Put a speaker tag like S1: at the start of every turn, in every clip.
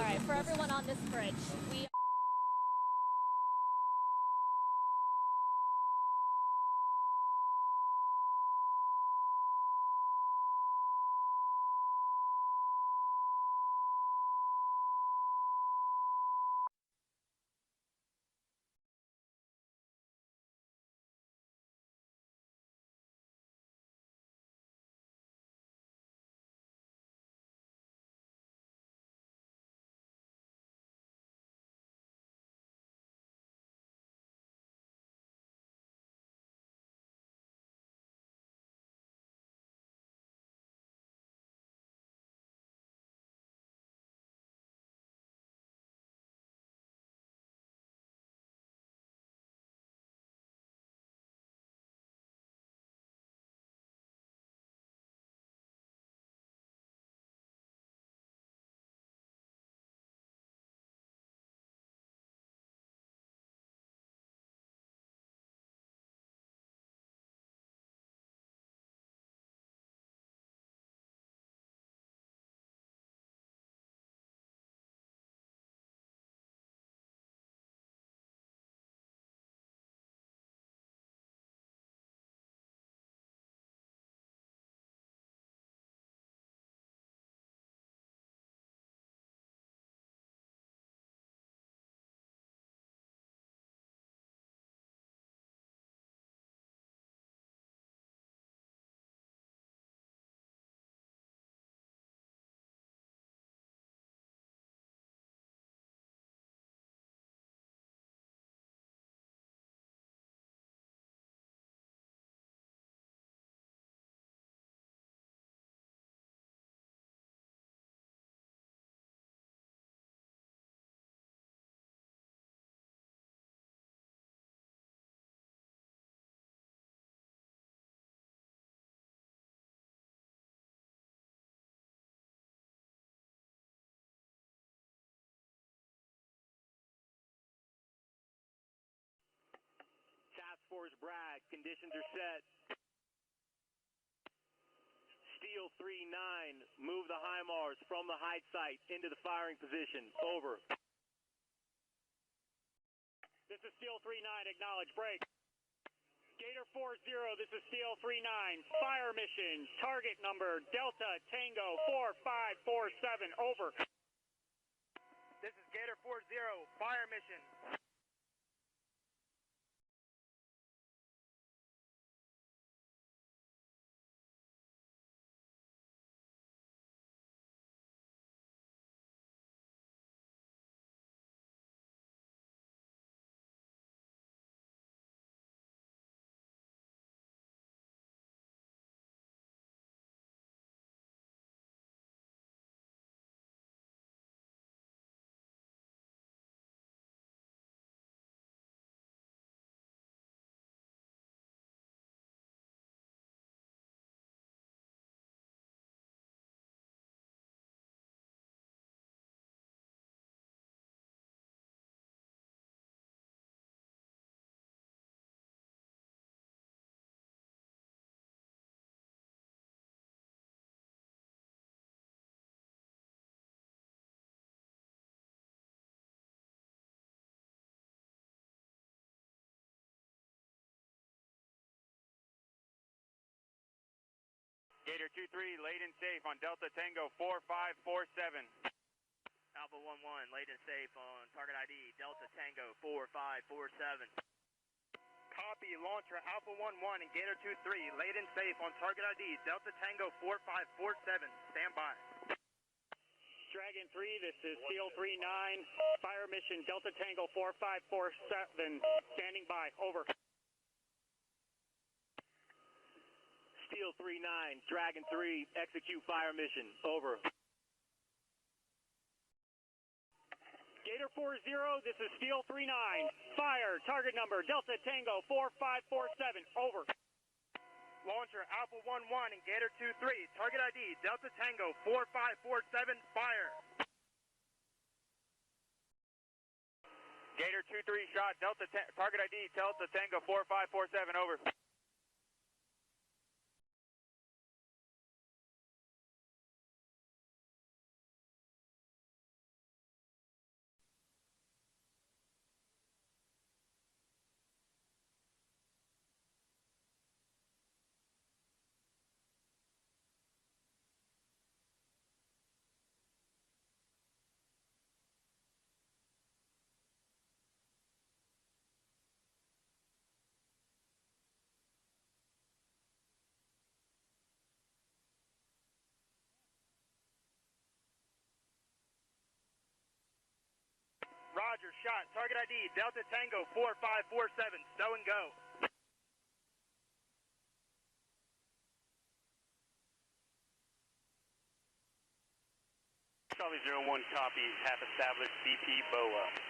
S1: right, for everyone on this bridge, we
S2: Fort Bragg, conditions are set. Steel 3-9, move the HIMARS from the hide site into the firing position. Over.
S3: This is Steel 3-9, acknowledge, break. Gator 4-0, this is Steel 3-9, fire mission, target number Delta Tango 4547, over.
S4: This is Gator 4-0, fire mission.
S5: Gator 2-3, laid in safe on Delta Tango 4547.
S4: Alpha 1-1, laid in safe on target ID, Delta Tango 4547. Copy, launcher Alpha 1-1 and Gator 2-3, laid in safe on target ID, Delta Tango 4547. Stand by.
S3: Dragon 3, this is Steel 3-9, fire mission Delta Tango 4547, standing by, over.
S2: Steel 3-9, Dragon 3, execute fire mission. Over.
S3: Gator 4-0, this is Steel 3-9, fire, target number Delta Tango 4547, over.
S4: Launcher Alpha 1-1 and Gator 2-3, target ID, Delta Tango 4547, fire.
S5: Gator 2-3 shot, target ID, Delta Tango 4547, over.
S4: Roger, shot. Target ID, Delta Tango 4547, stow and go.
S5: Charlie 01, copy. Have established BP BOA.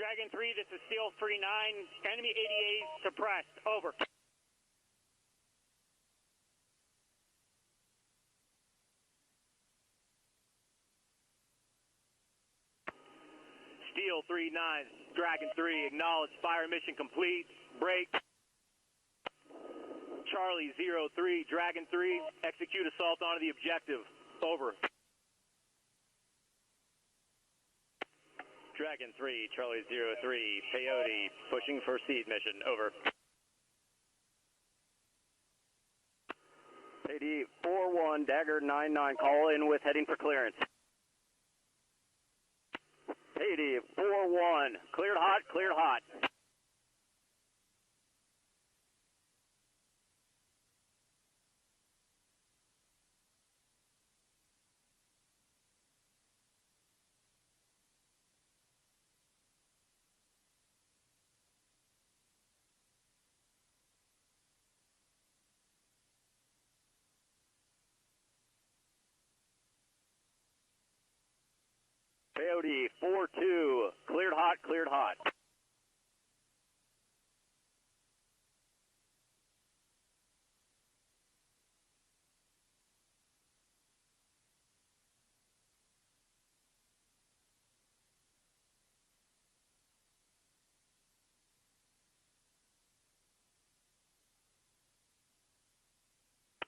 S3: Dragon 3, this is Steel 39. Enemy ADAs suppressed. Over.
S2: Steel 39, Dragon 3, acknowledge fire mission complete. Break. Charlie 03, Dragon 3, execute assault onto the objective. Over. Dragon 3, Charlie 03, peyote, pushing for seed mission. Over. AD 41, Dagger 99, call in with heading for clearance. AD 41, cleared hot, cleared hot. Peyote 42, cleared hot, cleared hot.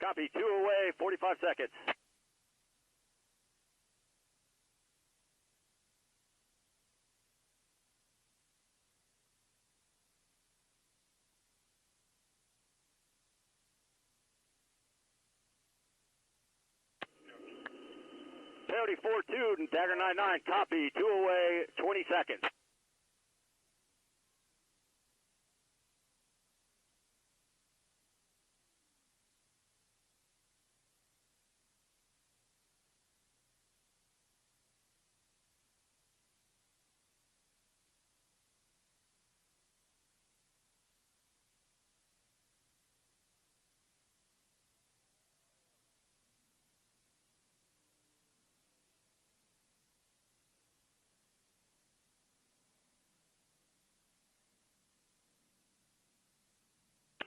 S2: Copy, 2 away, 45 seconds. Peyote 42, Dagger 99, copy, 2 away, 20 seconds.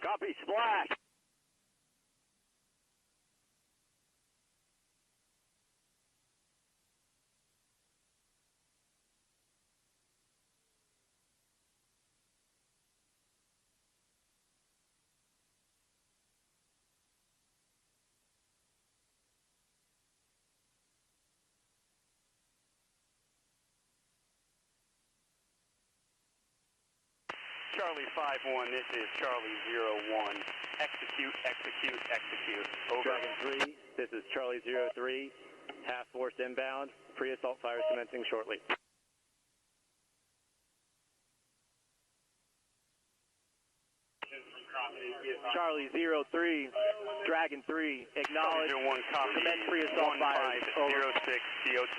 S2: Copy, splash.
S5: Charlie 51, this is Charlie 01. Execute, execute, execute. Over.
S2: Dragon 3, this is Charlie 03, half force inbound, pre-assault fire commencing shortly. Charlie 03, Dragon 3, acknowledge,
S5: Charlie 01, copy.
S2: commence pre-assault fires. Over.
S5: 1506 DOT.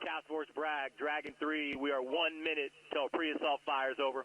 S2: Task Force Bragg, Dragon 3, we are 1 minute till pre-assault fires. Over.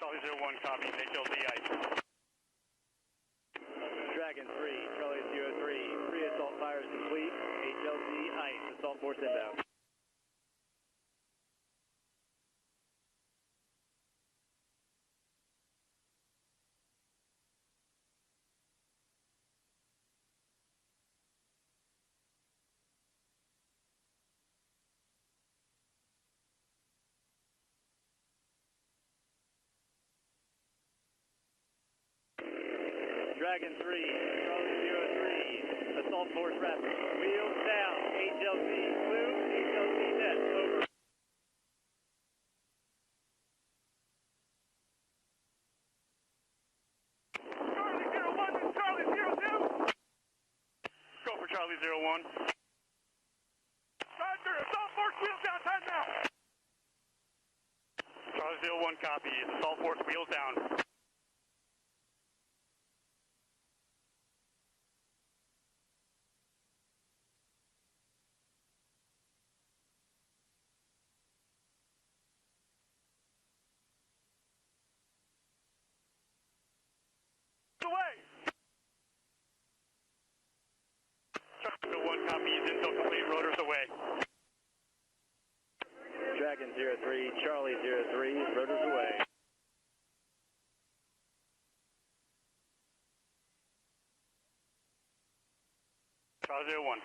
S5: Charlie 01, copy, HLZ ice.
S2: Dragon 3, Charlie 03, pre-assault fire is complete. HLZ ice, assault force inbound. Dragon 3, Charlie 03, assault force rapid. Wheels down, HLZ blue, HLZ net, over.
S5: Charlie 01, this is Charlie 02. Go for Charlie 01. Roger, assault force wheels down, time now. Charlie 01, copy, assault force wheels down. Away! Charlie 01, copy, intel complete, rotors away.
S2: Dragon 03, Charlie 03, rotors away.
S5: Charlie 01.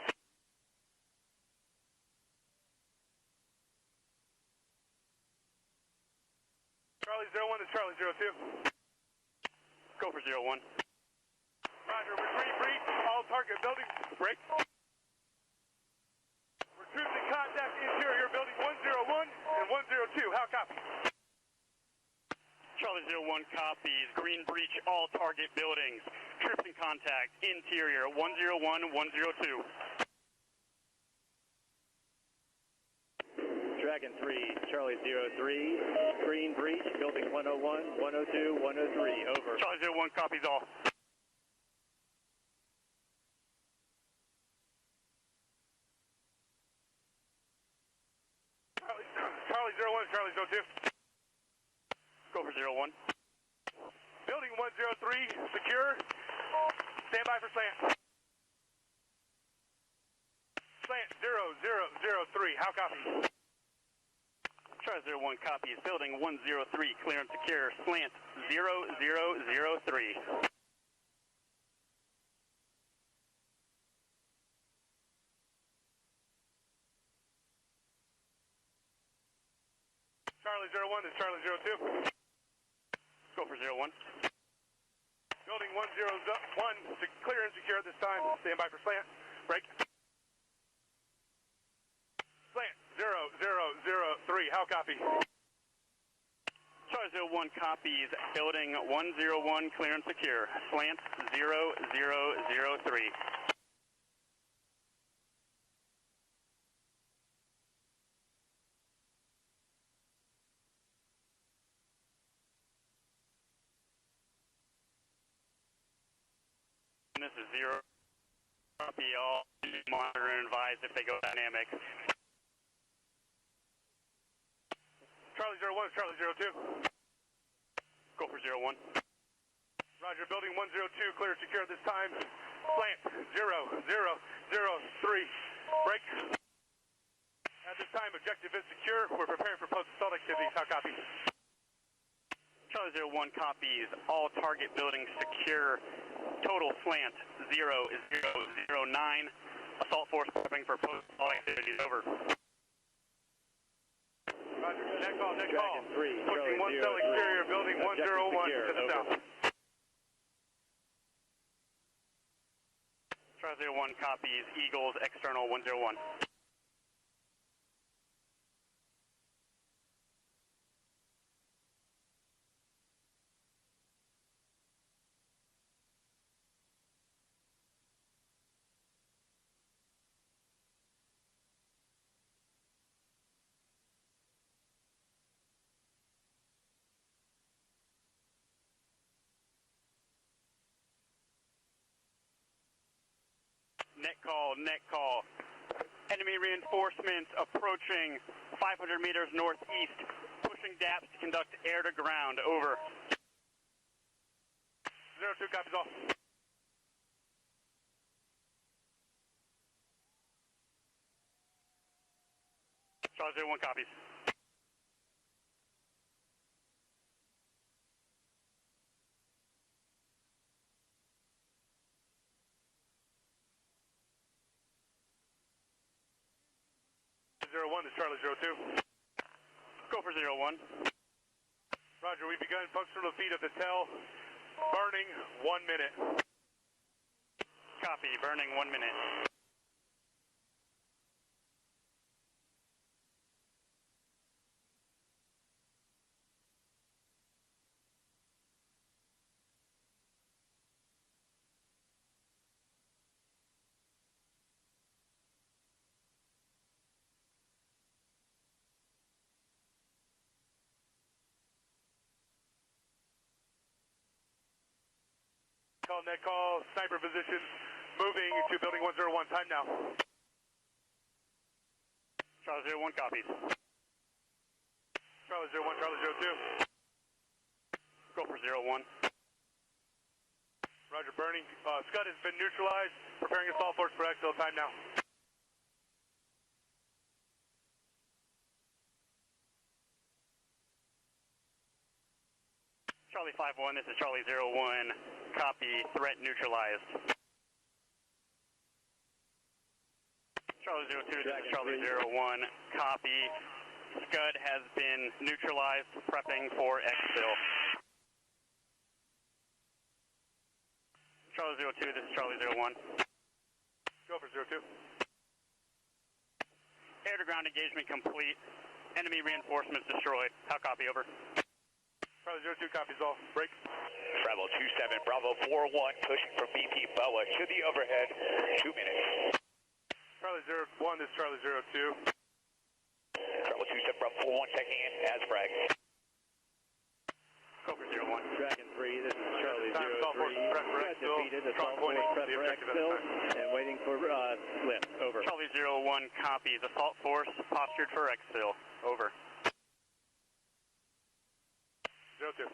S5: Charlie 01 to Charlie 02. Go for 01. Roger, retreat breach, all target buildings, break. We're troops in contact interior building 101 and 102, how copy? Charlie 01 copies, green breach, all target buildings. Troops in contact, interior 101, 102.
S2: Dragon 3, Charlie 03, green breach, building 101, 102, 103, over.
S5: Charlie 01 copies all. Charlie 01, Charlie 02. Go for 01. Building 103, secure. Stand by for slant. Slant 0003, how copy? Charlie 01 copies, building 103, clear and secure, slant 0003. Charlie 01 is Charlie 02. Go for 01. Building 101, clear and secure at this time, stand by for slant, break. Slant 0003, how copy? Charlie 01 copies, building 101, clear and secure, slant 0003. This is 0. Copy all, monitor and advise if they go dynamic. Charlie 01 is Charlie 02. Go for 01. Roger, building 102, clear secure at this time. Slant 0003. Break. At this time, objective is secure. We're preparing for post-assault activities. How copy? Charlie 01 copies. All target buildings secure. Total slant 0 is 009. Assault force prepping for post-assault activities. Over. Roger, net call, net call. Pushing one cell exterior, building 101 to the south. Charlie 01 copies, Eagles, external 101. Net call. Enemy reinforcements approaching 500 meters northeast, pushing
S3: Pushing DAPS to conduct air to ground. Over.
S5: 02 copies all.
S3: Charlie 01 copies.
S5: This is Charlie 02.
S3: Go for 01.
S5: Roger, we've begun functional defeat of the TEL. Burning 1 minute.
S3: Copy, burning 1 minute.
S5: Net call, sniper position, moving to building 101, time now.
S3: Charlie 01 copies.
S5: Charlie 01, Charlie 02.
S3: Go for 01.
S5: Roger, burning. Scud has been neutralized, preparing assault force for exfil, time now.
S3: Charlie 51, this is Charlie 01. Copy, threat neutralized. Charlie 02, this is Charlie 01. Copy, Scud has been neutralized, prepping for exfil. Charlie 02, this is Charlie 01.
S5: Go for 02.
S3: Air to ground engagement complete. Enemy reinforcements destroyed. How copy, over?
S5: Charlie 02 copies all. Break.
S6: Travel 27, Bravo 41, pushing from BP Boa to the overhead, 2 minutes.
S5: Charlie 01, this is Charlie 02.
S6: Travel 27, Bravo 41, checking in as Bragg.
S3: Go for 01.
S2: Dragon 3, this is Charlie 03. Defeated, assault force prep for exfil, and waiting for lift. Over.
S3: Charlie 01 copies. Assault force postured for exfil. Over.
S5: 02.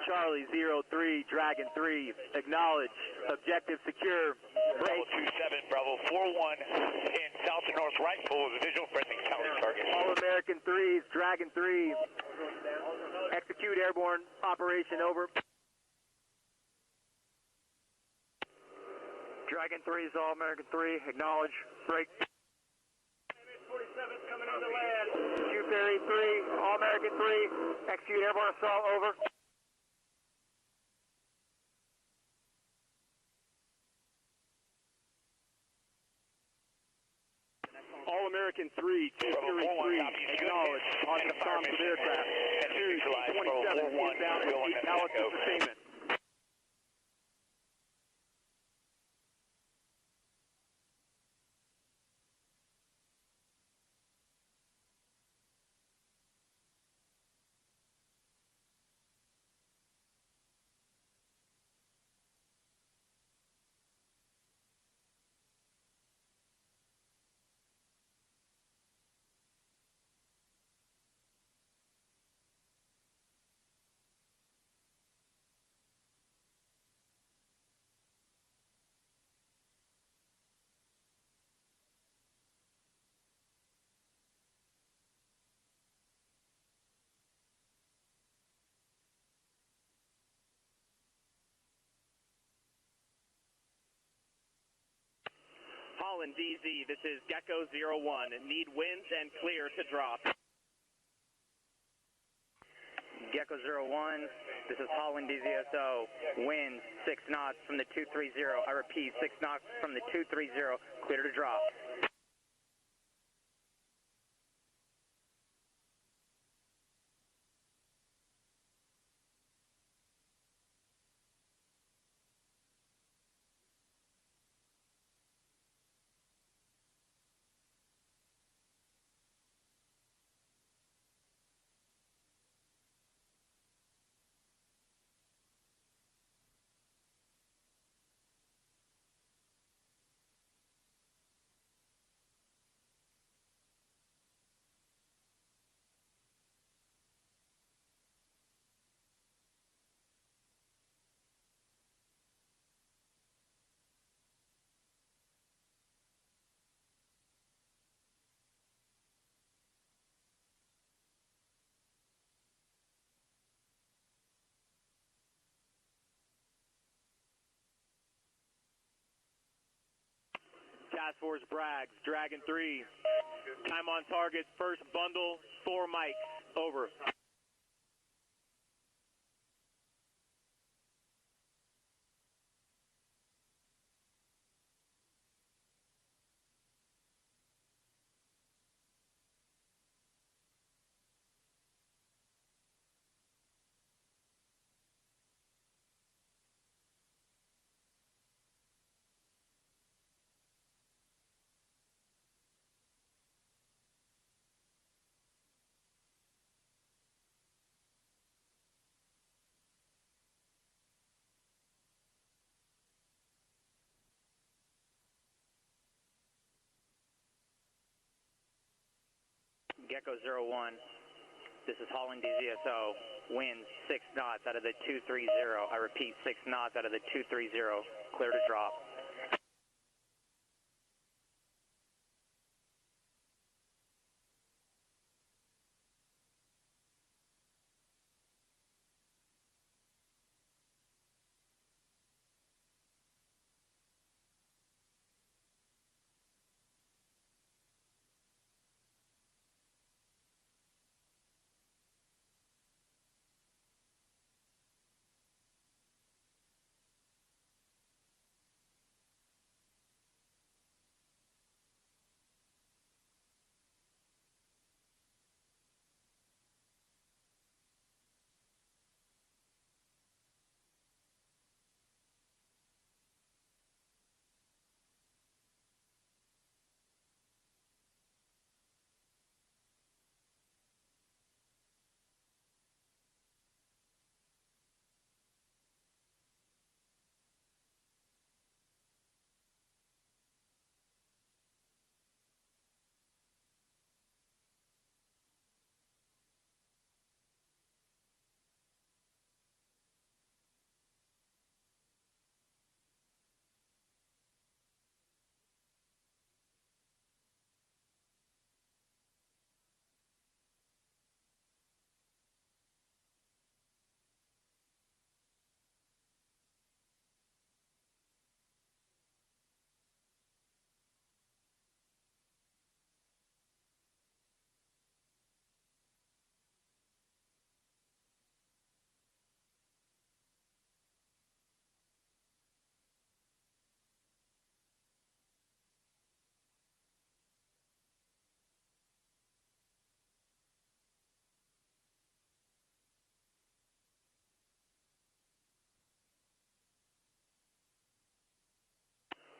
S2: Charlie 03, Dragon 3, acknowledge, objective secure,
S6: Bravo 27, Bravo 41, in south and north right pole is visual threatening counter target.
S2: All American 3s, Dragon 3, execute airborne operation, over. Dragon 3 is All American 3, acknowledge, break. MS-47's coming into land. Q-Ferry 3, All American 3, execute airborne assault, over. All American 3, Q-Ferry 3, acknowledge, on the comms of aircraft. 2, 27, inbound and 8 Alex sustainment. Holland DZ, this is Gecko 01. Need winds and clear to drop. Gecko 01, this is Holland DZSO. Winds 6 knots from the 230. I repeat, 6 knots from the 230. Clear to drop.
S3: Task Force Bragg, Dragon 3. Time on target, first bundle, 4 mics. Over.
S2: Gecko 01, this is Holland DZSO, winds 6 knots out of the 230, I repeat 6 knots out of the 230, clear to drop.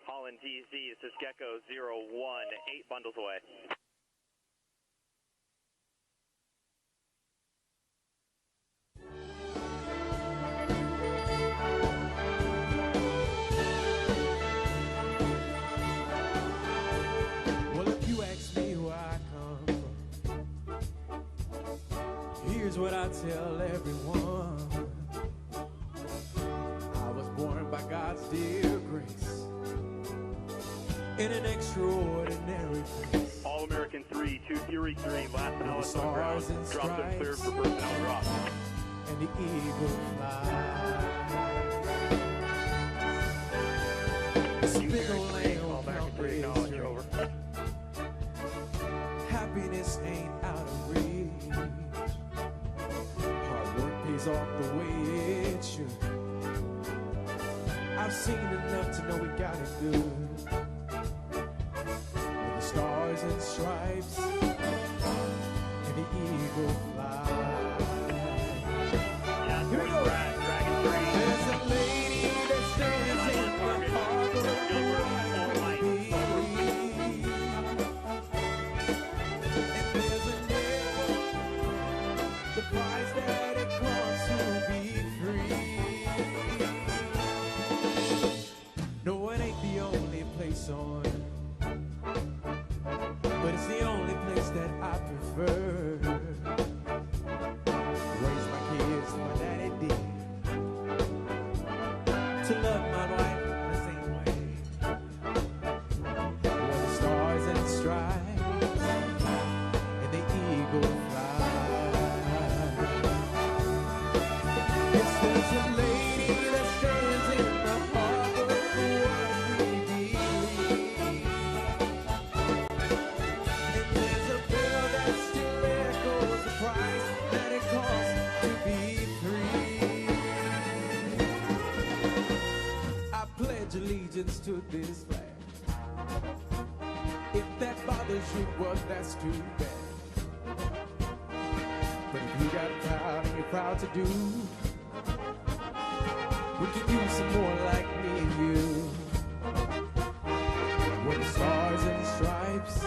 S2: Holland DZ, this is Gecko 01, 8 bundles away.
S7: Well, if you ask me where I come from, here's what I tell everyone. I was born by God's dear grace in an extraordinary place.
S5: All-American 3, 2 Fury 3, last hour
S7: stars and
S5: drop them cleared
S7: stripes
S5: for personnel drop.
S7: and the eagle flies. Big old land
S5: All-American 3, acknowledge, over.
S7: Happiness ain't out of reach. Hard work pays off the way it should. I've seen enough to know we got it good. With the stars and stripes and the eagle flies. Here we go. There's a lady that stands in the harbor where I can be. And there's a neighbor, the price that it costs to be free. No, it ain't the only place on earth, but it's the only place that I prefer. Raise my kids, my daddy did. To love my wife the same way. Where the stars and stripes and the eagle fly. It's there's a lady that stands in the harbor who was redeemed. be free. I pledge allegiance to this flag. If that bothers you, well, that's too bad. But if you got proud and you're proud to do, we could use some more like me and you. With the stars and the stripes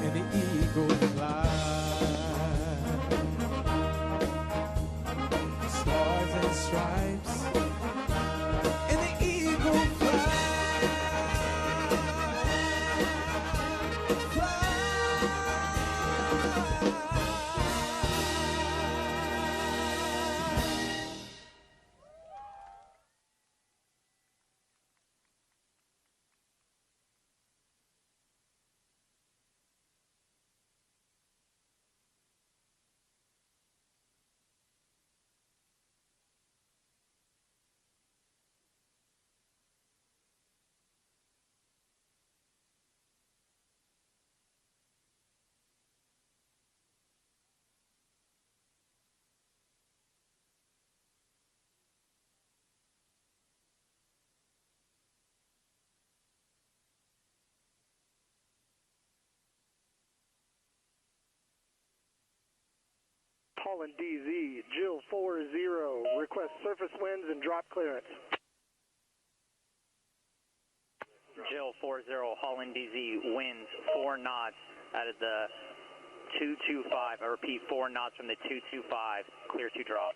S7: and the eagle fly. Stars and stripes and the eagle fly.
S8: Holland DZ, Jill 40, request surface winds and drop clearance.
S2: Jill 40, Holland DZ, winds 4 knots out of the 225. I repeat, 4 knots from the 225, clear to drop.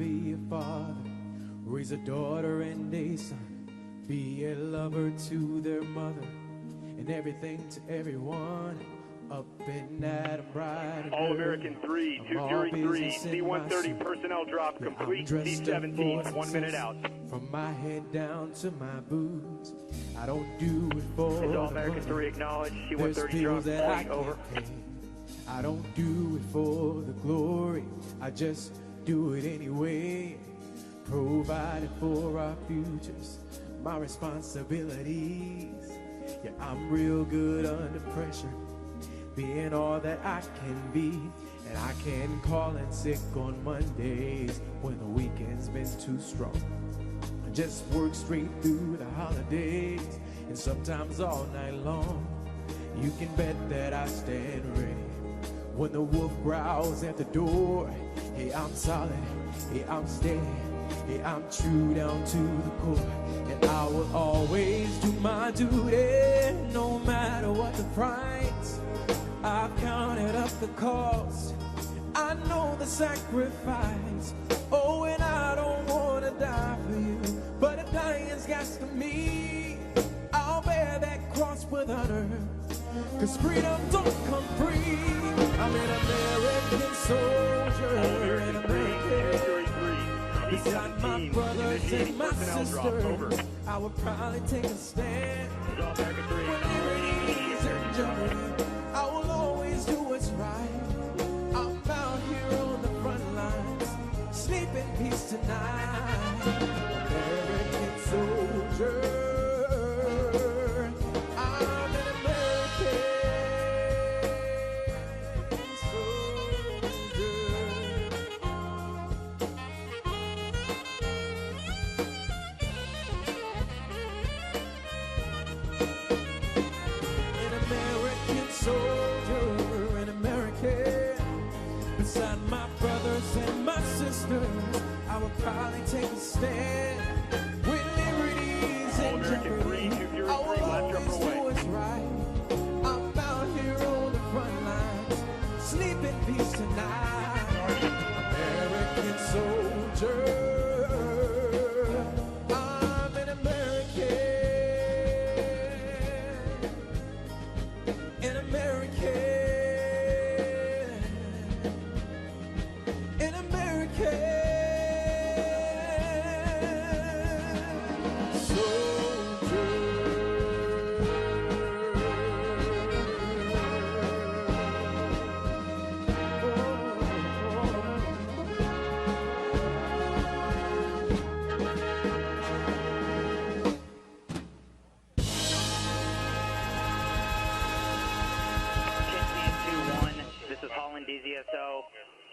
S7: be a father, raise a daughter and a son, be a lover to their mother, and everything to everyone. Up and at 'em bright and
S5: All American 3, 203, C-130 personnel drop complete, C-17, 1 minute out.
S7: From my head down to my boots, I don't do it for
S2: It's
S7: the
S2: All American
S7: money.
S2: 3 acknowledged,
S7: There's
S2: C-130 drop
S7: bills that I
S2: complete, over.
S7: can't pay. I don't do it for the glory, I just do it anyway. Provided for our futures, my responsibilities. Yeah, I'm real good under pressure, being all that I can be. And I can call in sick on Mondays when the weekend's been too strong. I just work straight through the holidays and sometimes all night long. You can bet that I stand ready when the wolf growls at the door. Hey, I'm solid, hey, I'm steady, hey, I'm true down to the core. And I will always do my duty, no matter what the price. I've counted up the cost, I know the sacrifice. Oh, and I don't want to die for you, but if dying's got to me, I'll bear that cross with honor, 'cause freedom don't come free. I'm an American soldier, an American. Beside my brothers and my sisters, I would probably take a stand. When liberty's in jeopardy, I will always do what's right. I'm out here on the front lines, sleep in peace tonight. American soldier, I'm an American soldier. An American soldier, an American. Beside my brothers and my sisters, I would probably take a stand. When liberty's in jeopardy, I will always do what's right. I'm out here on the front lines, sleep in peace tonight. American soldier, I'm an American. An American. An American soldier.
S2: This is Holland DZSO.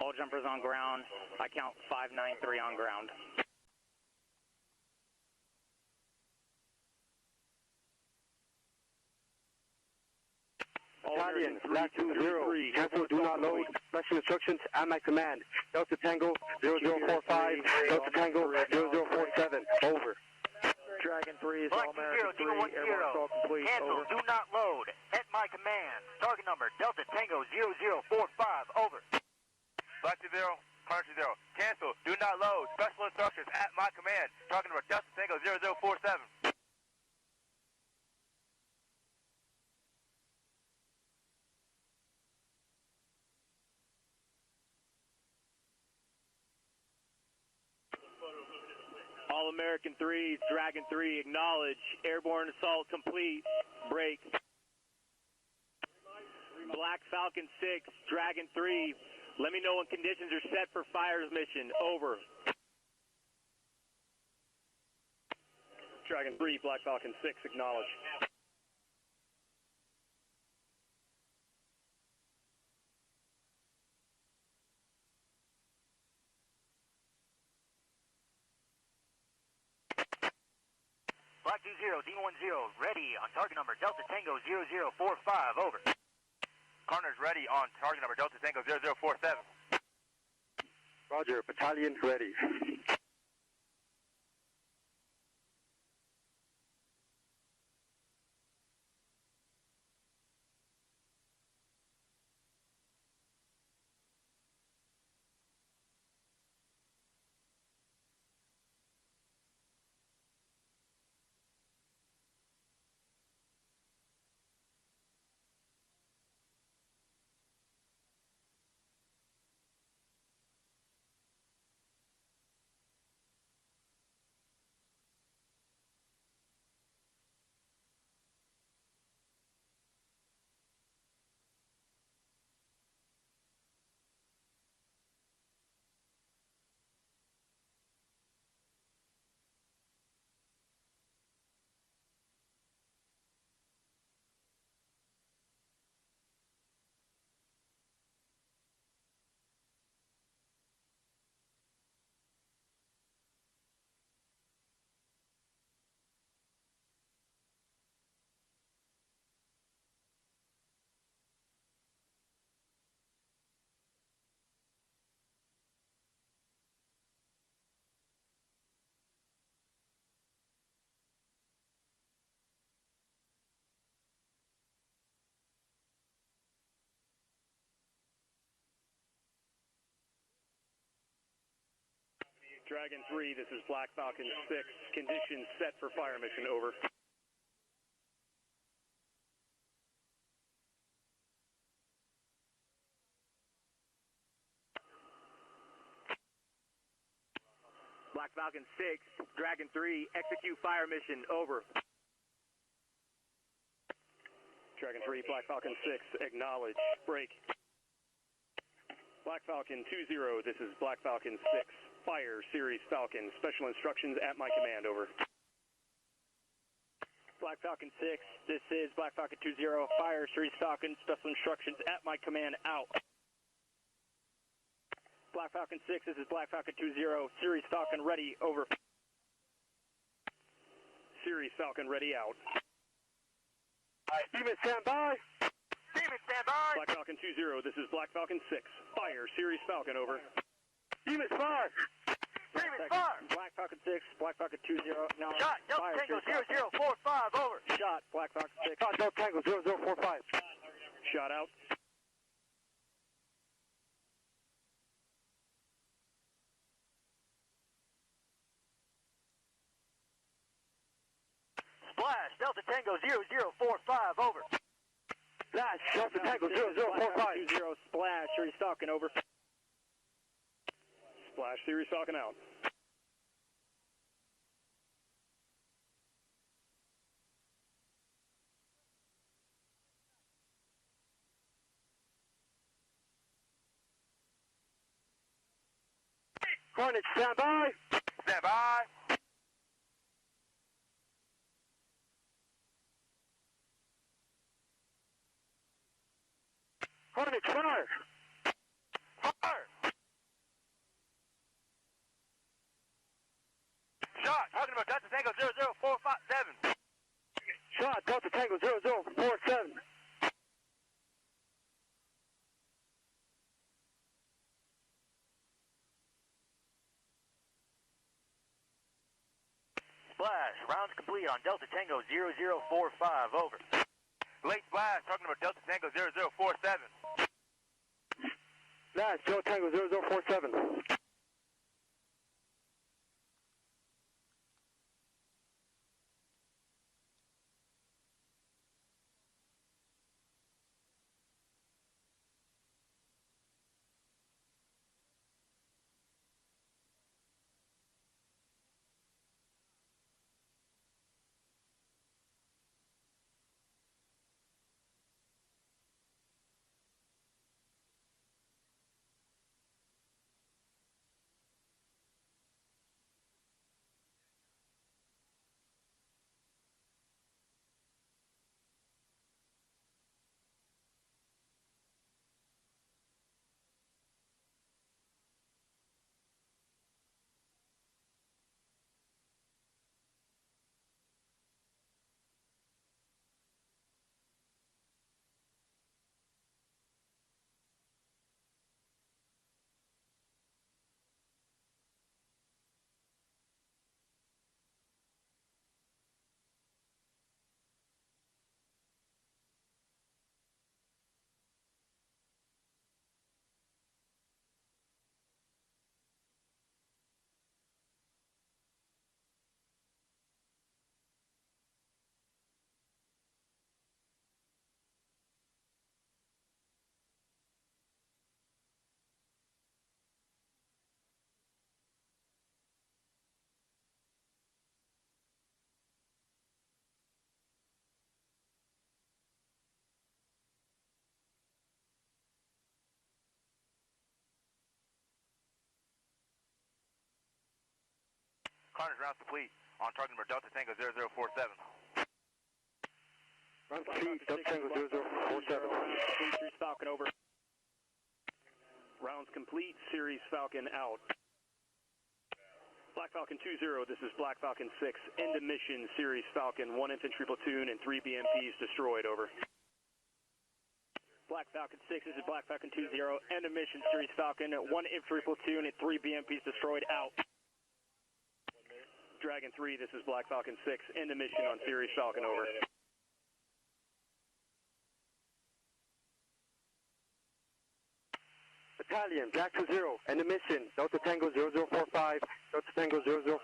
S2: All jumpers on ground. I count 593 on ground.
S5: Battalion, Black 203, cancel, do not load. Special instructions at my command. Delta Tango 0045, Delta Tango 0047, over.
S2: Dragon 3 is
S4: Black
S2: All American 3,
S4: 2010,
S2: Airborne assault complete,
S4: cancel,
S2: over.
S4: do not load. At my command. Target number, Delta Tango 0045, over.
S6: Black 20, Connor 20, cancel, do not load. Special instructions at my command. Target number Delta Tango 0047.
S3: All American 3s, Dragon 3, acknowledge. Airborne assault complete. Break. Black Falcon 6, Dragon 3. Let me know when conditions are set for fires mission. Over. Dragon 3, Black Falcon 6, acknowledge.
S4: Black 20, D10, ready on target number Delta Tango 0045, over.
S6: Connor's ready on target number Delta Tango 0047.
S5: Roger, battalion ready.
S3: Dragon 3, this is Black Falcon 6. Conditions set for fire mission, over.
S6: Black Falcon 6, Dragon 3, execute fire mission, over.
S3: Dragon 3, Black Falcon 6, acknowledge, break. Black Falcon 2-0, this is Black Falcon 6, fire, Series Falcon, special instructions at my command, over.
S2: Black Falcon 6, this is Black Falcon 2-0, fire, Series Falcon, special instructions at my command, out. Black Falcon 6, this is Black Falcon 2-0, Series Falcon ready, over.
S3: Series Falcon ready, out.
S6: Demon, stand by. Demon, stand by.
S3: Black Falcon 2-0, this is Black Falcon 6, fire, Series Falcon, over.
S6: Demon, fire. Demon, fire.
S2: Black Falcon 6, Black Falcon 2-0, now
S6: Shot, Delta Tango 0045, over.
S2: Shot, Black Falcon 6.
S6: Shot, Delta Tango 0045.
S3: Shot out.
S6: Splash, Delta Tango 0045, over. Splash, Delta Tango 0045.
S2: 2-0, splash, Series Falcon, over.
S3: Splash, Series Falcon out.
S6: Hornet, stand by. Stand by. Hornet, fire. Fire. Shot, talking about Delta Tango 00457. Shot, Delta Tango 0047. Splash, rounds complete on Delta Tango 0045, over. Late splash, talking about Delta Tango 0047. Splash, Delta Tango 0047. Carnage rounds complete on target number Delta Tango 0047.
S8: Round complete, Delta Tango 0047.
S3: Series Falcon, over. Rounds complete, Series Falcon out. Black Falcon 2-0, this is Black Falcon 6. End of mission, Series Falcon. 1 infantry platoon and 3 BMPs destroyed, over.
S2: Black Falcon 6, this is Black Falcon 2-0, end of mission, Series Falcon. 1 infantry platoon and 3 BMPs destroyed, out.
S3: Dragon 3, this is Black Falcon 6. End of mission on Series Falcon, over.
S9: Battalion, Black 20, Intermission, Delta Tango 0045, Delta Tango 0047.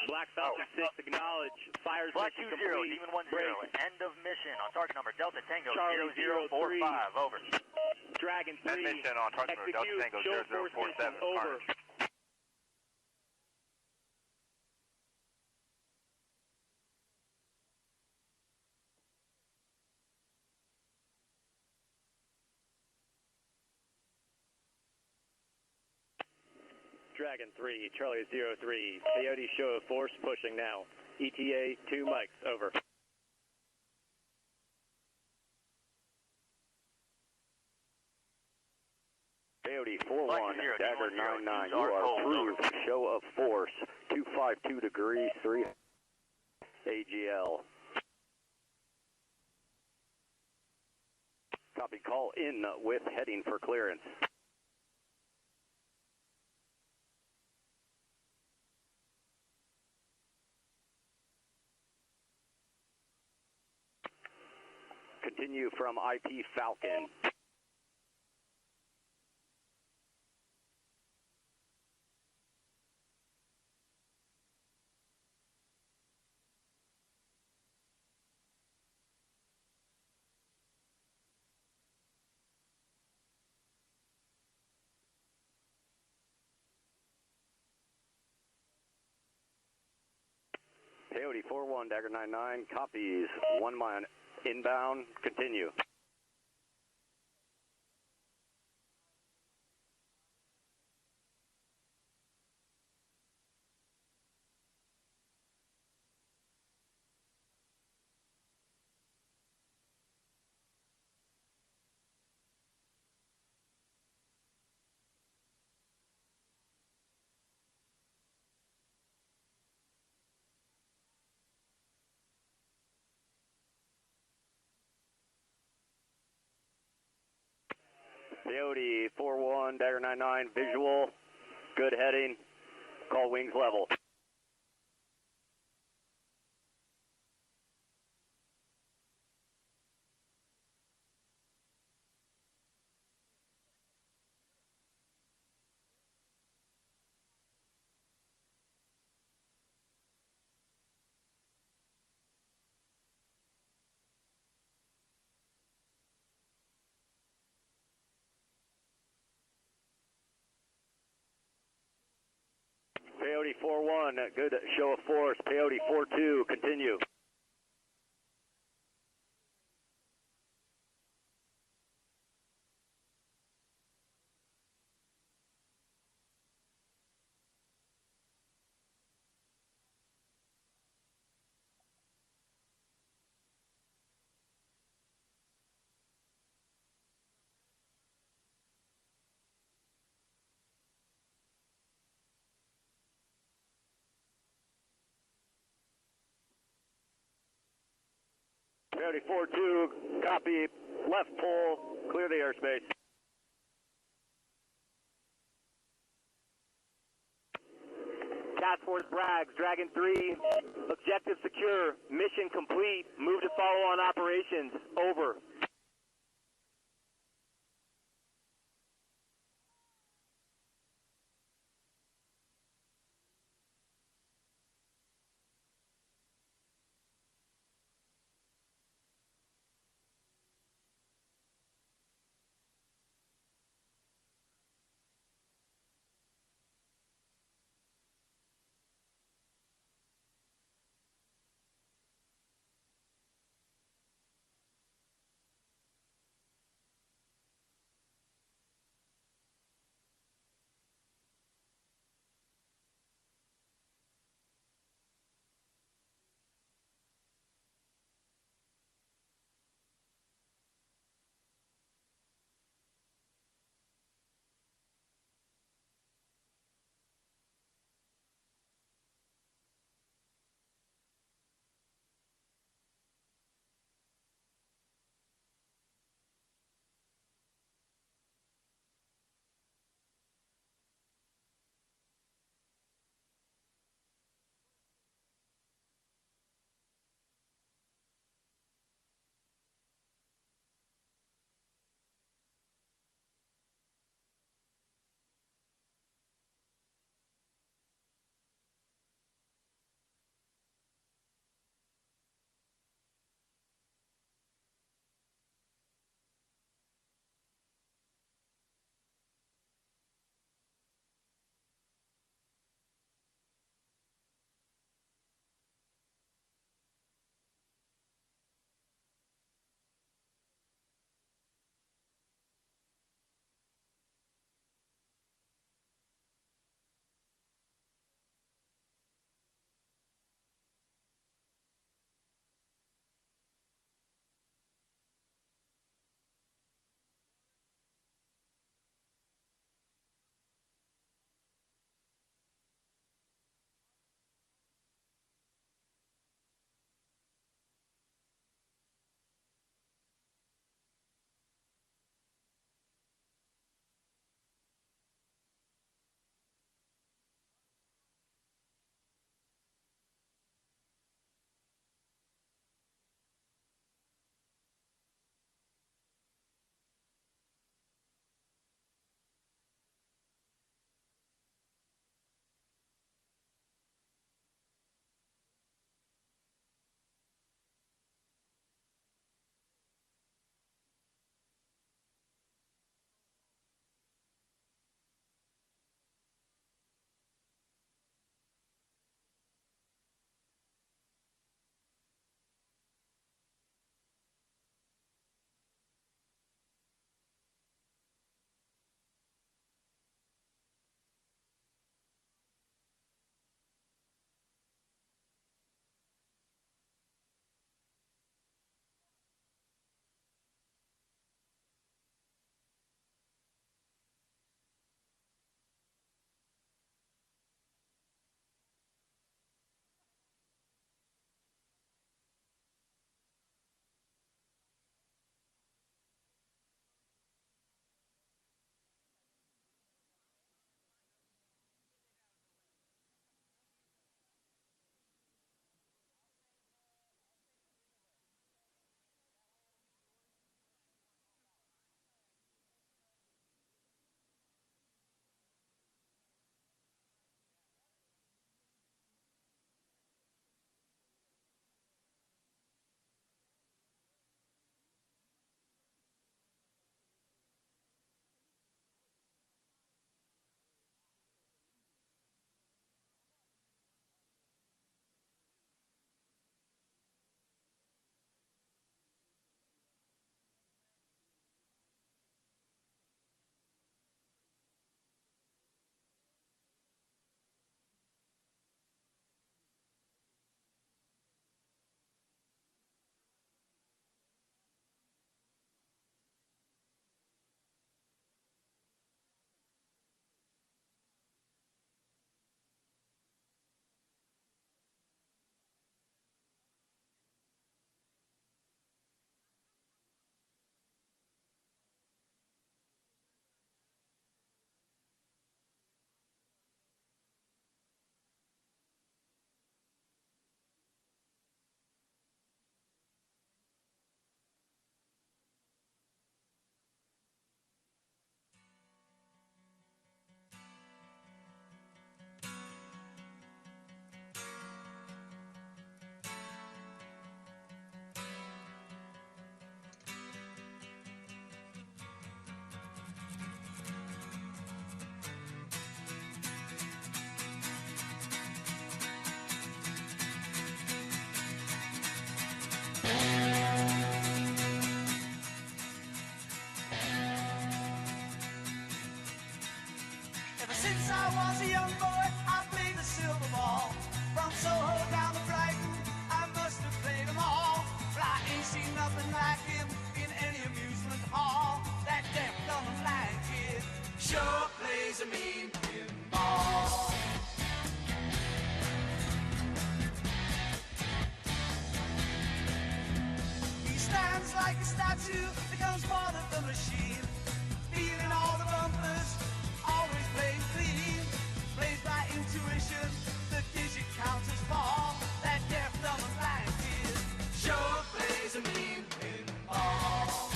S2: Black Falcon 6, acknowledge. Fires
S6: Black
S2: mission
S6: 20,
S2: complete.
S6: Demon 10,
S2: Break.
S6: end of mission on target number Delta Tango
S2: Charlie
S6: 0045, over.
S2: Dragon 3.
S6: End mission on target number Delta Tango
S2: Show force
S6: 0047,
S2: mission over. Dragon 3, Charlie 03. Coyote show of force pushing now. ETA 2 mics, over. Coyote 41, Dagger 99, you are approved. Show of force, 252 degrees, 3 AGL. Copy, call in with heading for clearance. Continue from IP Falcon. Coyote 41, Dagger 99, copies 1 mile inbound, continue. Coyote 41, Dagger 99, visual, good heading, call wings level. Peyote 4-1, good show of force. Peyote 4-2, continue. Coyote 4-2, copy, left pole, clear the airspace. Task Force Bragg, Dragon 3, objective secure, mission complete, move to follow on operations, over.
S10: a young boy, I played the silver ball. From Soho down to Brighton, I must have played them all. But I ain't seen nothing like him in any amusement hall. That deaf, dumb, and blind kid sure plays a mean pinball. He stands like a statue, becomes part of the machine. Feeling all the bumpers, always playing clean. Plays by intuition, the digit counters fall. That deaf, dumb, and blind kid sure plays a mean pinball.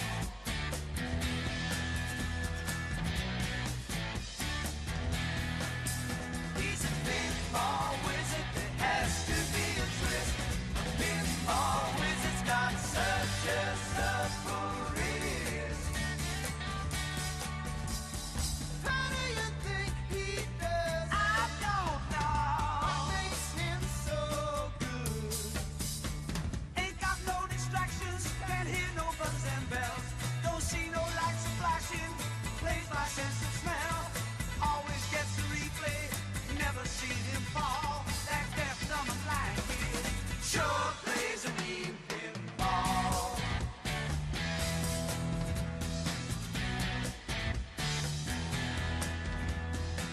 S10: He's a pinball wizard, there has to be a twist. A pinball wizard's got such a supple wrist. How do you think he does? I don't know. What makes him so good? Ain't got no distractions, can't hear no buzzers and bells. Don't see no lights flashing, plays by sense of smell. Always gets a replay, never seen him fall. That deaf, dumb, and blind kid sure plays a mean pinball.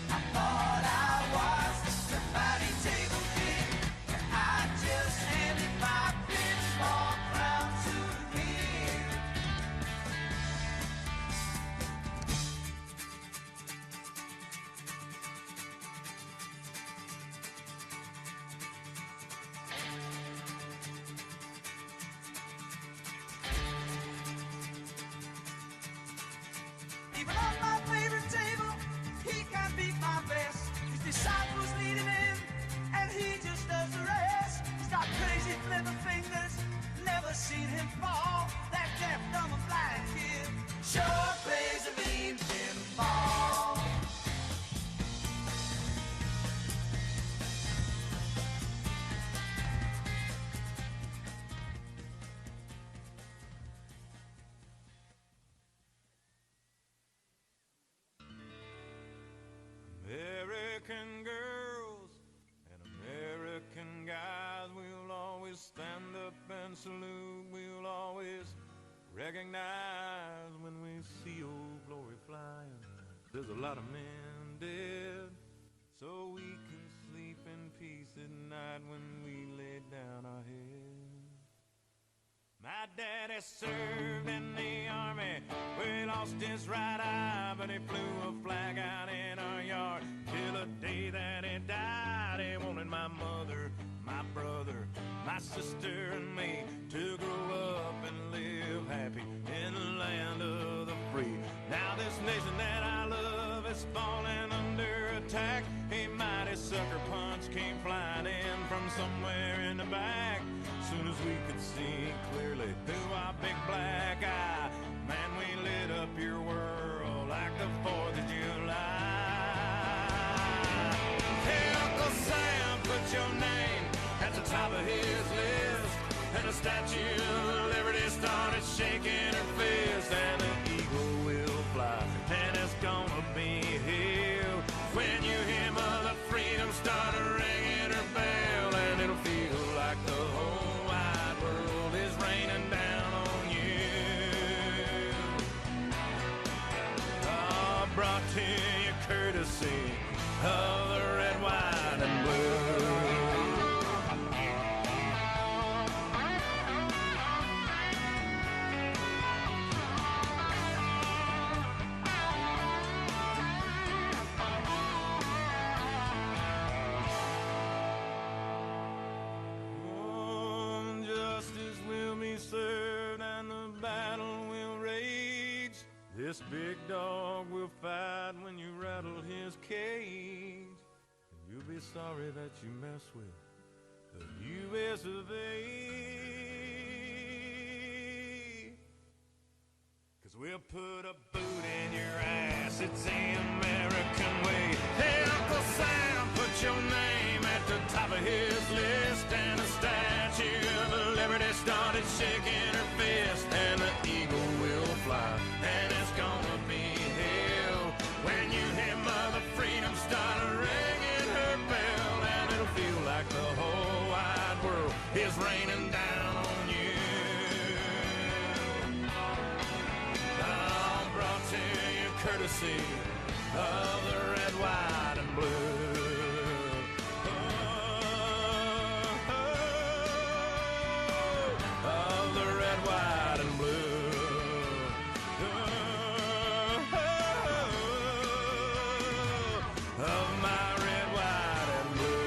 S10: I thought I was the party table king, but I just handed my pinball crown to him. Even on my favorite table, he can't beat my best. His disciples lead him in, and he just does the rest. He's got crazy clever fingers, never seen him fall. That deaf, dumb, and blind kid sure plays a mean pinball.
S7: American girls and American guys, we'll always stand up and salute. We'll always recognize when we see old glory flying. There's a lot of men dead, so we can sleep in peace at night when we lay down our heads. My daddy served in the army, where he lost his right eye, but he flew a flag out in our yard till the day that he died. He wanted my mother, my brother, my sister, and me to grow up and live happy in the land of the free. Now this nation that I love is falling under attack. A mighty sucker punch came flying in from somewhere in the back. Soon as we could see clearly through our big black eye, man, we lit up your world like the 4th of July. Hey, Uncle Sam, put your name at the top of his list, and the Statue of Liberty started shaking her fist, and the eagle will fly, and it's gonna be here when you hear Mother Freedom start ringing her bell, and it'll feel like the whole wide world is raining down on you. Brought to you courtesy of the red, white, and blue. Justice will be served and the battle will rage. This big dog will fight when you rattle his cage. And you'll be sorry that you mess with the U.S. of A. 'Cause we'll put a boot in your ass, it's the American way. Hey, Uncle Sam, put your name at the top of his list, and the Statue of Liberty started shaking her fist, and the eagle will fly, and it's gonna be hell when you hear Mother Freedom start a race.
S11: like the whole wide world is raining down on you. I'm brought to you courtesy of the red, white, and blue. Of the red, white, and blue. Of my red, white, and blue.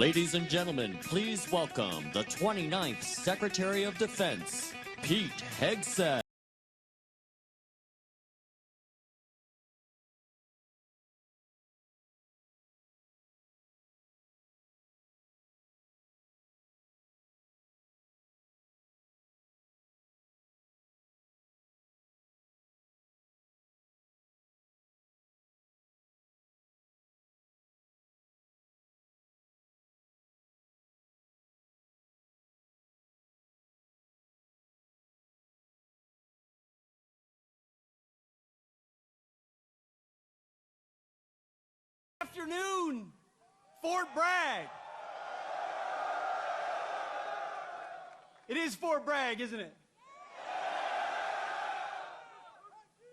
S12: Ladies and gentlemen, please welcome the 29th Secretary of Defense, Pete Hegseth.
S13: Afternoon, Fort Bragg. It is Fort Bragg, isn't it?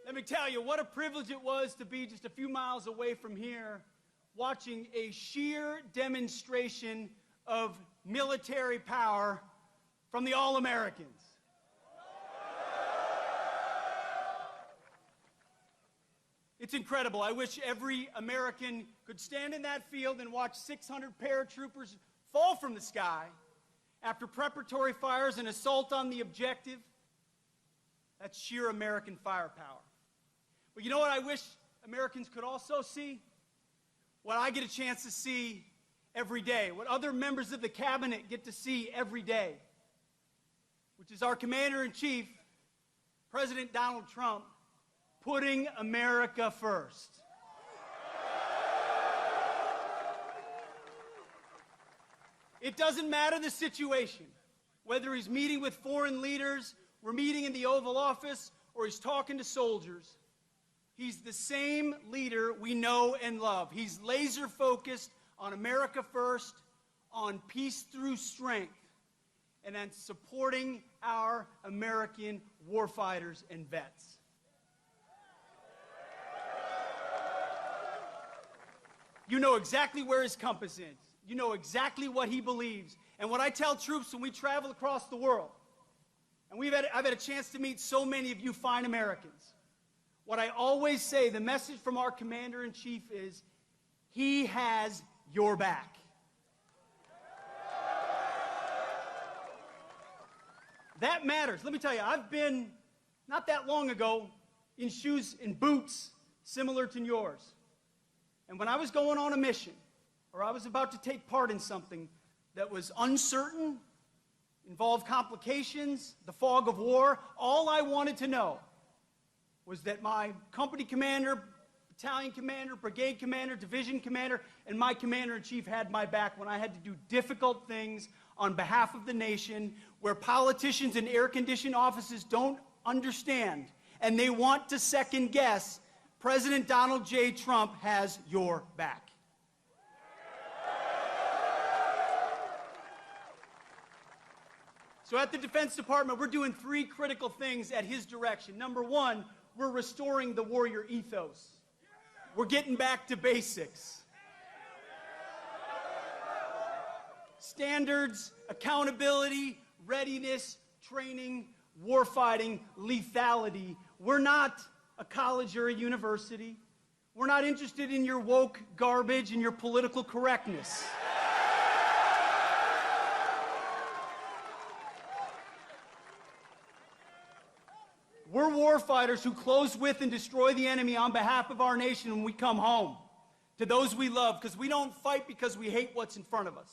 S13: Let me tell you what a privilege it was to be just a few miles away from here, watching a sheer demonstration of military power from the All-Americans. It's incredible. I wish every American could stand in that field and watch 600 paratroopers fall from the sky after preparatory fires and assault on the objective. That's sheer American firepower. But you know what I wish Americans could also see? What I get a chance to see every day, what other members of the cabinet get to see every day, which is our Commander-in-Chief, President Donald Trump, putting America first. It doesn't matter the situation, whether he's meeting with foreign leaders, we're meeting in the Oval Office, or he's talking to soldiers. He's the same leader we know and love. He's laser focused on America first, on peace through strength, and on supporting our American warfighters and vets. You know exactly where his compass is. You know exactly what he believes. And what I tell troops when we travel across the world, and I've had a chance to meet so many of you fine Americans, what I always say, the message from our Commander-in-Chief is, he has your back. That matters. Let me tell you, I've been, not that long ago, in shoes and boots similar to yours. And when I was going on a mission, or I was about to take part in something that was uncertain, involved complications, the fog of war, all I wanted to know was that my company commander, battalion commander, brigade commander, division commander, and my Commander-in-Chief had my back when I had to do difficult things on behalf of the nation, where politicians in air-conditioned offices don't understand, and they want to second-guess. President Donald J. Trump has your back. So at the Defense Department, we're doing three critical things at his direction. Number one, we're restoring the warrior ethos. We're getting back to basics. Standards, accountability, readiness, training, warfighting, lethality. We're not a college or a university. We're not interested in your woke garbage and your political correctness. We're warfighters who close with and destroy the enemy on behalf of our nation when we come home to those we love, because we don't fight because we hate what's in front of us.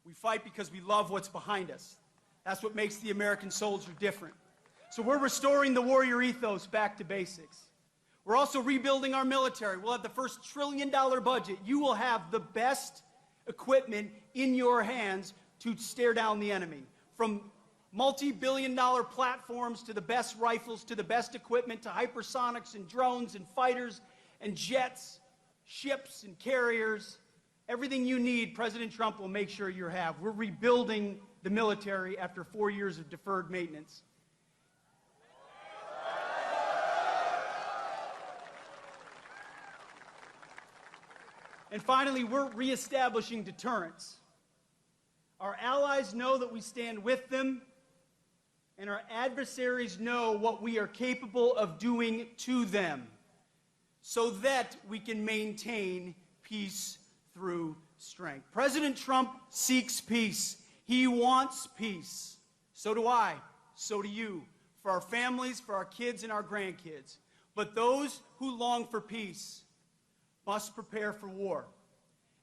S13: We fight because we love what's behind us. That's what makes the American soldier different. So we're restoring the warrior ethos back to basics. We're also rebuilding our military. We'll have the first $1 trillion budget. You will have the best equipment in your hands to stare down the enemy. From multi-billion-dollar platforms to the best rifles to the best equipment to hypersonics and drones and fighters and jets, ships and carriers. Everything you need, President Trump will make sure you have. We're rebuilding the military after 4 years of deferred maintenance. And finally, we're reestablishing deterrence. Our allies know that we stand with them, and our adversaries know what we are capable of doing to them, so that we can maintain peace through strength. President Trump seeks peace. He wants peace. So do I. So do you. For our families, for our kids and our grandkids. But those who long for peace must prepare for war.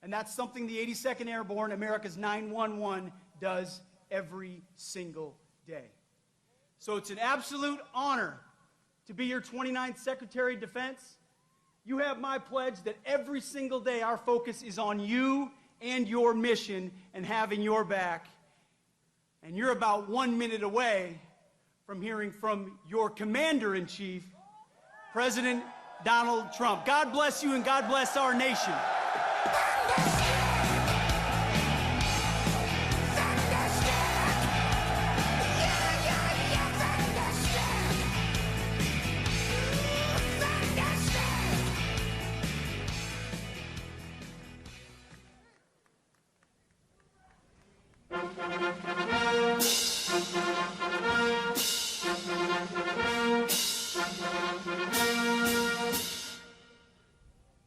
S13: And that's something the 82nd Airborne, America's 911, does every single day. So it's an absolute honor to be your 29th Secretary of Defense. You have my pledge that every single day our focus is on you and your mission and having your back. And you're about 1 minute away from hearing from your Commander-in-Chief, President Donald Trump. God bless you and God bless our nation.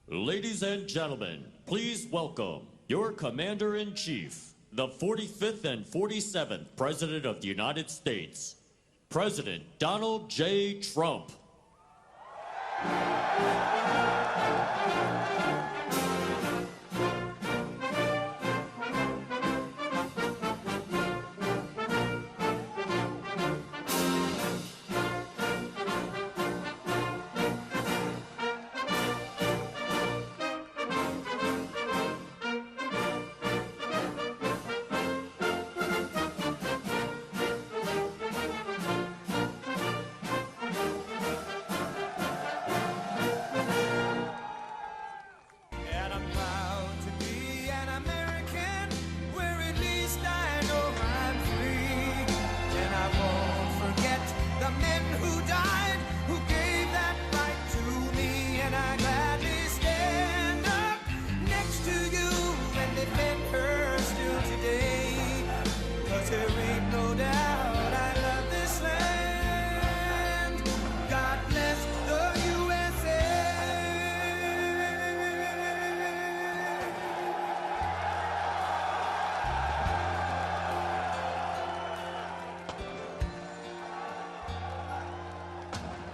S12: Ladies and gentlemen, please welcome your Commander-in-Chief, the 45th and 47th President of the United States, President Donald J. Trump.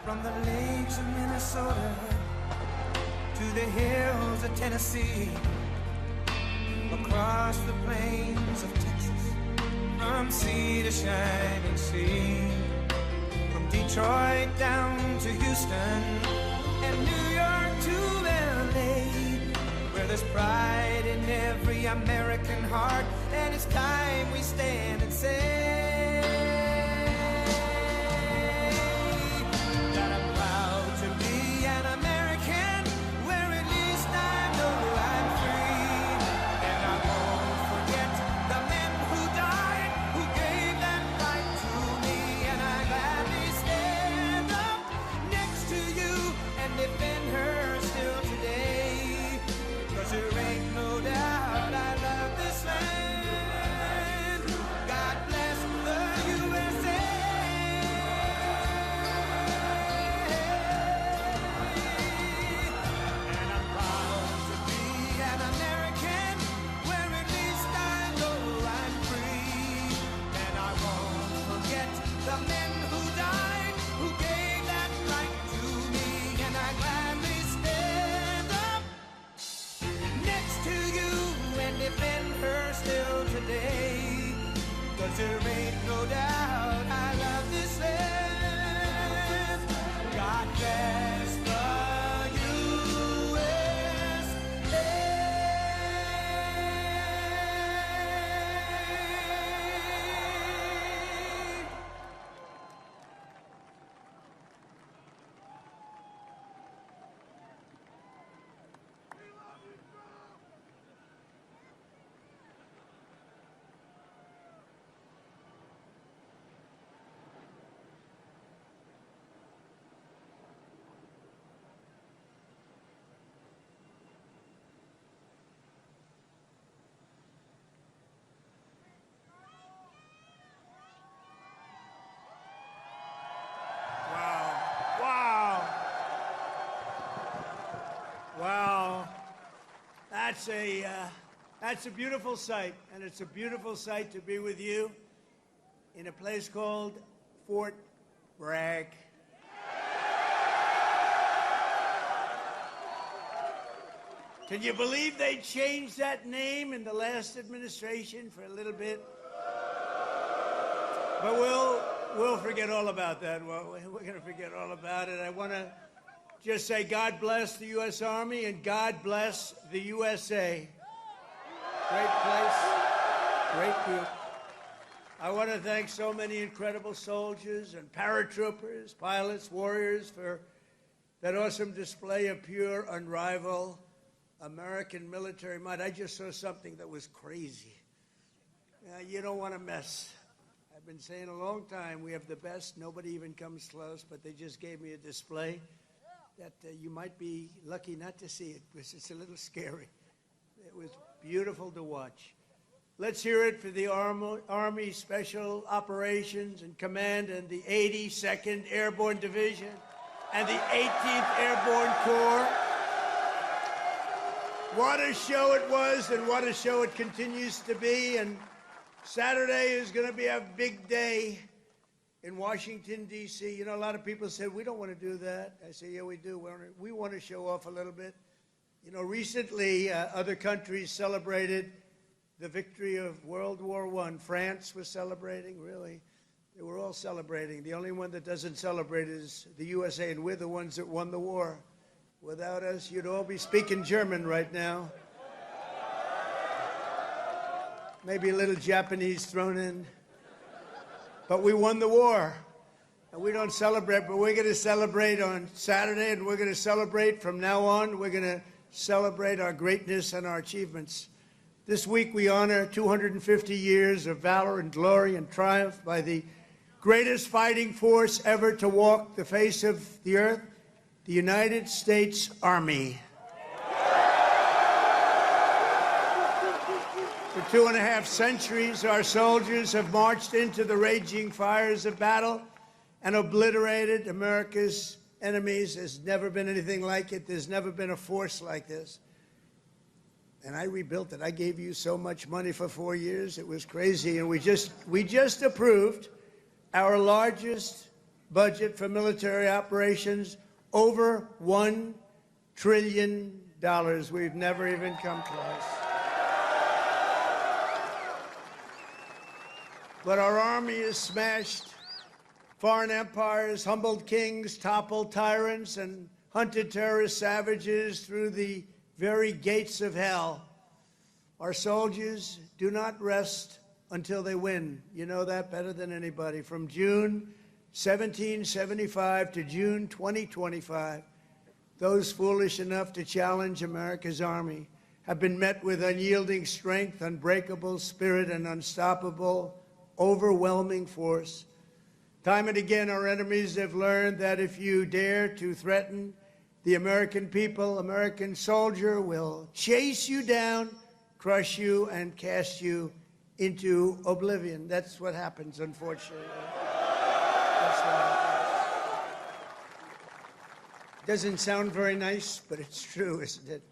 S10: From the lakes of Minnesota to the hills of Tennessee, across the plains of Texas, from sea to shining sea, from Detroit down to Houston and New York to LA, where there's pride in every American heart, and it's time we stand and say there ain't no doubt I love this land. God bless the USA.
S14: Wow, that's a That's a beautiful sight, and it's a beautiful sight to be with you in a place called Fort Bragg. Can you believe they changed that name in the last administration for a little bit? But we'll forget all about that. Well, we're going to forget all about it. I want to just say God bless the U.S. Army and God bless the USA. Great place, great group. I want to thank so many incredible soldiers and paratroopers, pilots, warriors for that awesome display of pure, unrivaled American military might. I just saw something that was crazy. You don't want to mess. I've been saying a long time, we have the best. Nobody even comes close, but they just gave me a display that you might be lucky not to see it because it's a little scary. It was beautiful to watch. Let's hear it for the Army Special Operations and Command and the 82nd Airborne Division and the 18th Airborne Corps. What a show it was and what a show it continues to be. And Saturday is going to be a big day in Washington, D.C. You know, a lot of people say, we don't want to do that. I say, yeah, we do. We want to show off a little bit. You know, recently, other countries celebrated the victory of World War I. France was celebrating, really. They were all celebrating. The only one that doesn't celebrate is the USA, and we're the ones that won the war. Without us, you'd all be speaking German right now. Maybe a little Japanese thrown in. But we won the war. And we don't celebrate, but we're going to celebrate on Saturday, and we're going to celebrate from now on. We're going to celebrate our greatness and our achievements. This week we honor 250 years of valor and glory and triumph by the greatest fighting force ever to walk the face of the earth, the United States Army. For 2.5 centuries, our soldiers have marched into the raging fires of battle and obliterated America's enemies. There's never been anything like it. There's never been a force like this. And I rebuilt it. I gave you so much money for 4 years. It was crazy. And we just approved our largest budget for military operations, over $1 trillion. We've never even come close. But our army has smashed foreign empires, humbled kings, toppled tyrants, and hunted terrorist savages through the very gates of hell. Our soldiers do not rest until they win. You know that better than anybody. From June 1775 to June 2025, those foolish enough to challenge America's army have been met with unyielding strength, unbreakable spirit, and unstoppable, overwhelming force. Time and again, our enemies have learned that if you dare to threaten the American people, American soldier will chase you down, crush you, and cast you into oblivion. That's what happens, unfortunately. That's what happens. Doesn't sound very nice, but it's true, isn't it?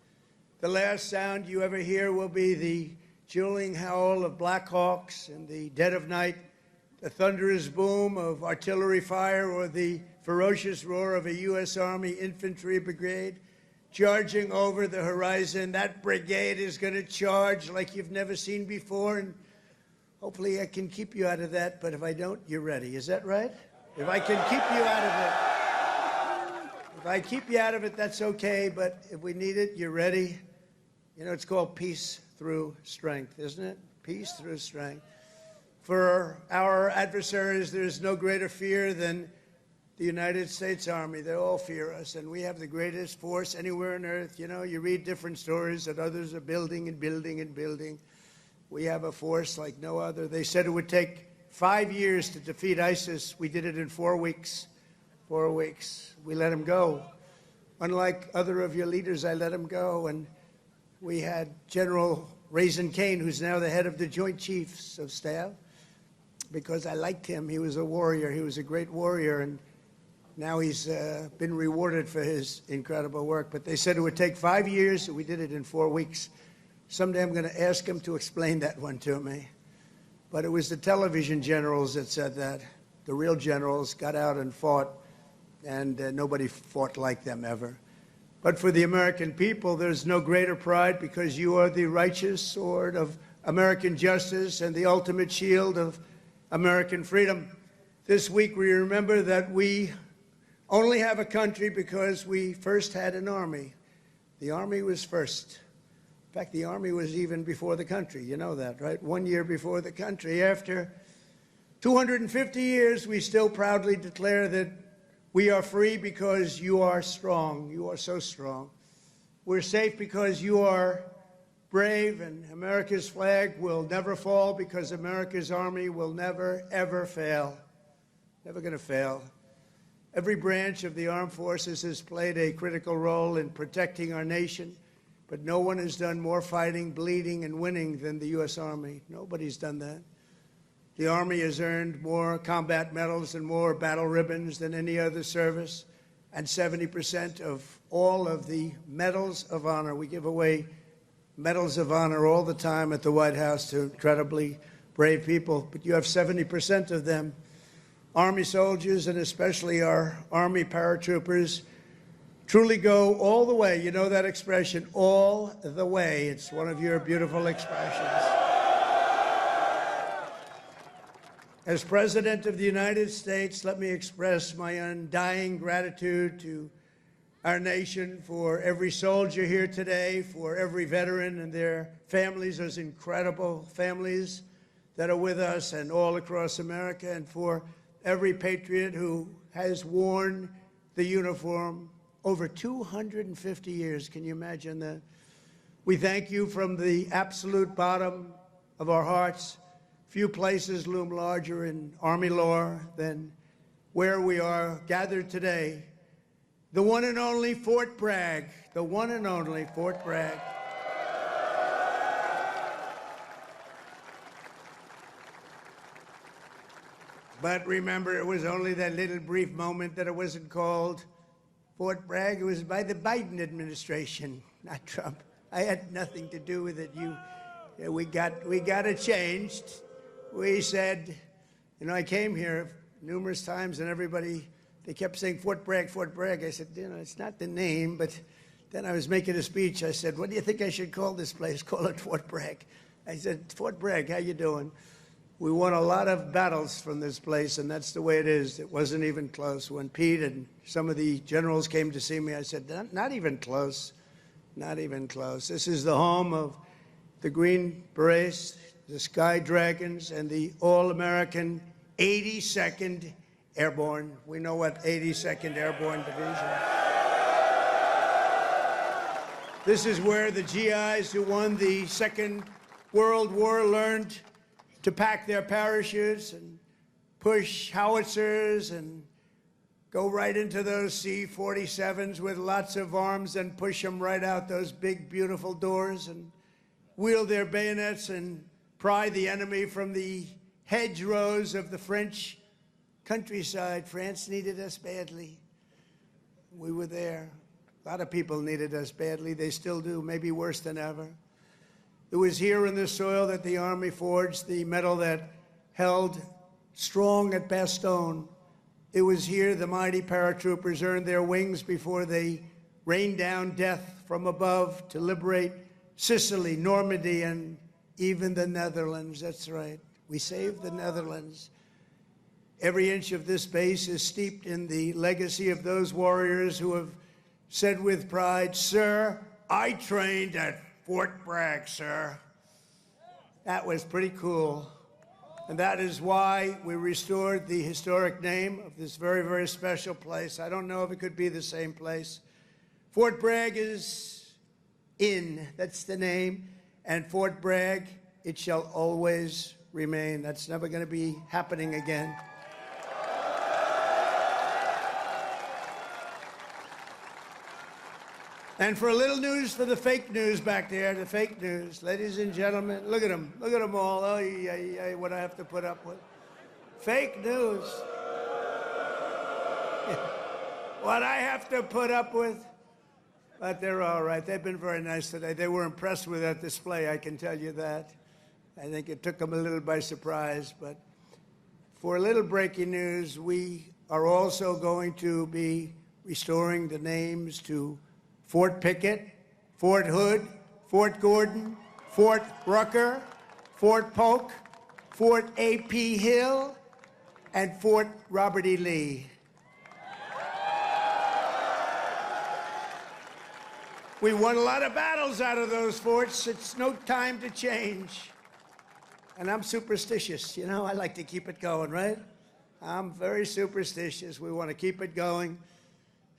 S14: The last sound you ever hear will be the chilling howl of Black Hawks in the dead of night, the thunderous boom of artillery fire, or the ferocious roar of a U.S. Army infantry brigade charging over the horizon. That brigade is going to charge like you've never seen before, and hopefully I can keep you out of that, but if I don't, you're ready. Is that right? If I can keep you out of it. If I keep you out of it, that's okay, but if we need it, you're ready. You know, it's called peace through strength, isn't it? Peace through strength. For our adversaries, there's no greater fear than the United States Army. They all fear us, and we have the greatest force anywhere on earth. You know, you read different stories that others are building and building and building. We have a force like no other. They said it would take 5 years to defeat ISIS. We did it in 4 weeks. 4 weeks. We let them go. Unlike other of your leaders, I let them go. And we had General Raisin Kane, who's now the head of the Joint Chiefs of Staff, because I liked him. He was a warrior. He was a great warrior. And now he's been rewarded for his incredible work. But they said it would take 5 years. We did it in 4 weeks. Someday I'm going to ask him to explain that one to me. But it was the television generals that said that. The real generals got out and fought, and nobody fought like them ever. But for the American people, there's no greater pride because you are the righteous sword of American justice and the ultimate shield of American freedom. This week we remember that we only have a country because we first had an army. The army was first. In fact, the army was even before the country. You know that, right? 1 year before the country. After 250 years, we still proudly declare that we are free because you are strong. You are so strong. We're safe because you are brave, and America's flag will never fall because America's army will never, ever fail. Never going to fail. Every branch of the armed forces has played a critical role in protecting our nation. But no one has done more fighting, bleeding, and winning than the U.S. Army. Nobody's done that. The Army has earned more combat medals and more battle ribbons than any other service, and 70% of all of the medals of honor. We give away medals of honor all the time at the White House to incredibly brave people, but you have 70% of them. Army soldiers, and especially our Army paratroopers, truly go all the way. You know that expression, all the way. It's one of your beautiful expressions. As President of the United States, let me express my undying gratitude to our nation for every soldier here today, for every veteran and their families, those incredible families that are with us and all across America, and for every patriot who has worn the uniform over 250 years. Can you imagine that? We thank you from the absolute bottom of our hearts. Few places loom larger in Army lore than where we are gathered today. The one and only Fort Bragg. The one and only Fort Bragg. But remember, it was only that little brief moment that it wasn't called Fort Bragg. It was by the Biden administration, not Trump. I had nothing to do with it. We got it changed. We said, you know, I came here numerous times and everybody, they kept saying Fort Bragg, Fort Bragg. I said, you know, it's not the name, but then I was making a speech. I said, what do you think I should call this place? Call it Fort Bragg. I said, Fort Bragg, how you doing? We won a lot of battles from this place, and that's the way it is. It wasn't even close. When Pete and some of the generals came to see me, I said, not even close, not even close. This is the home of the Green Berets, the Sky Dragons, and the all-American 82nd Airborne. We know what 82nd Airborne Division is. This is where the GIs who won the Second World War learned to pack their parachutes and push howitzers and go right into those C-47s with lots of arms and push them right out those big, beautiful doors and wield their bayonets and pry the enemy from the hedgerows of the French countryside. France needed us badly. We were there. A lot of people needed us badly. They still do, maybe worse than ever. It was here in this soil that the Army forged the medal that held strong at Bastogne. It was here the mighty paratroopers earned their wings before they rained down death from above to liberate Sicily, Normandy, and even the Netherlands. That's right. We saved the Netherlands. Every inch of this base is steeped in the legacy of those warriors who have said with pride, "Sir, I trained at Fort Bragg, sir." That was pretty cool. And that is why we restored the historic name of this very, very special place. I don't know if it could be the same place. Fort Bragg is in. That's the name. And Fort Bragg, it shall always remain. That's never going to be happening again. And for a little news for the fake news back there, the fake news, ladies and gentlemen, look at them all. Oh, yeah, what I have to put up with. Fake news. What I have to put up with. But they're all right. They've been very nice today. They were impressed with that display, I can tell you that. I think it took them a little by surprise. But for a little breaking news, we are also going to be restoring the names to Fort Pickett, Fort Hood, Fort Gordon, Fort Rucker, Fort Polk, Fort A.P. Hill, and Fort Robert E. Lee. We won a lot of battles out of those forts. It's no time to change. And I'm superstitious. You know, I like to keep it going, right? I'm very superstitious. We want to keep it going.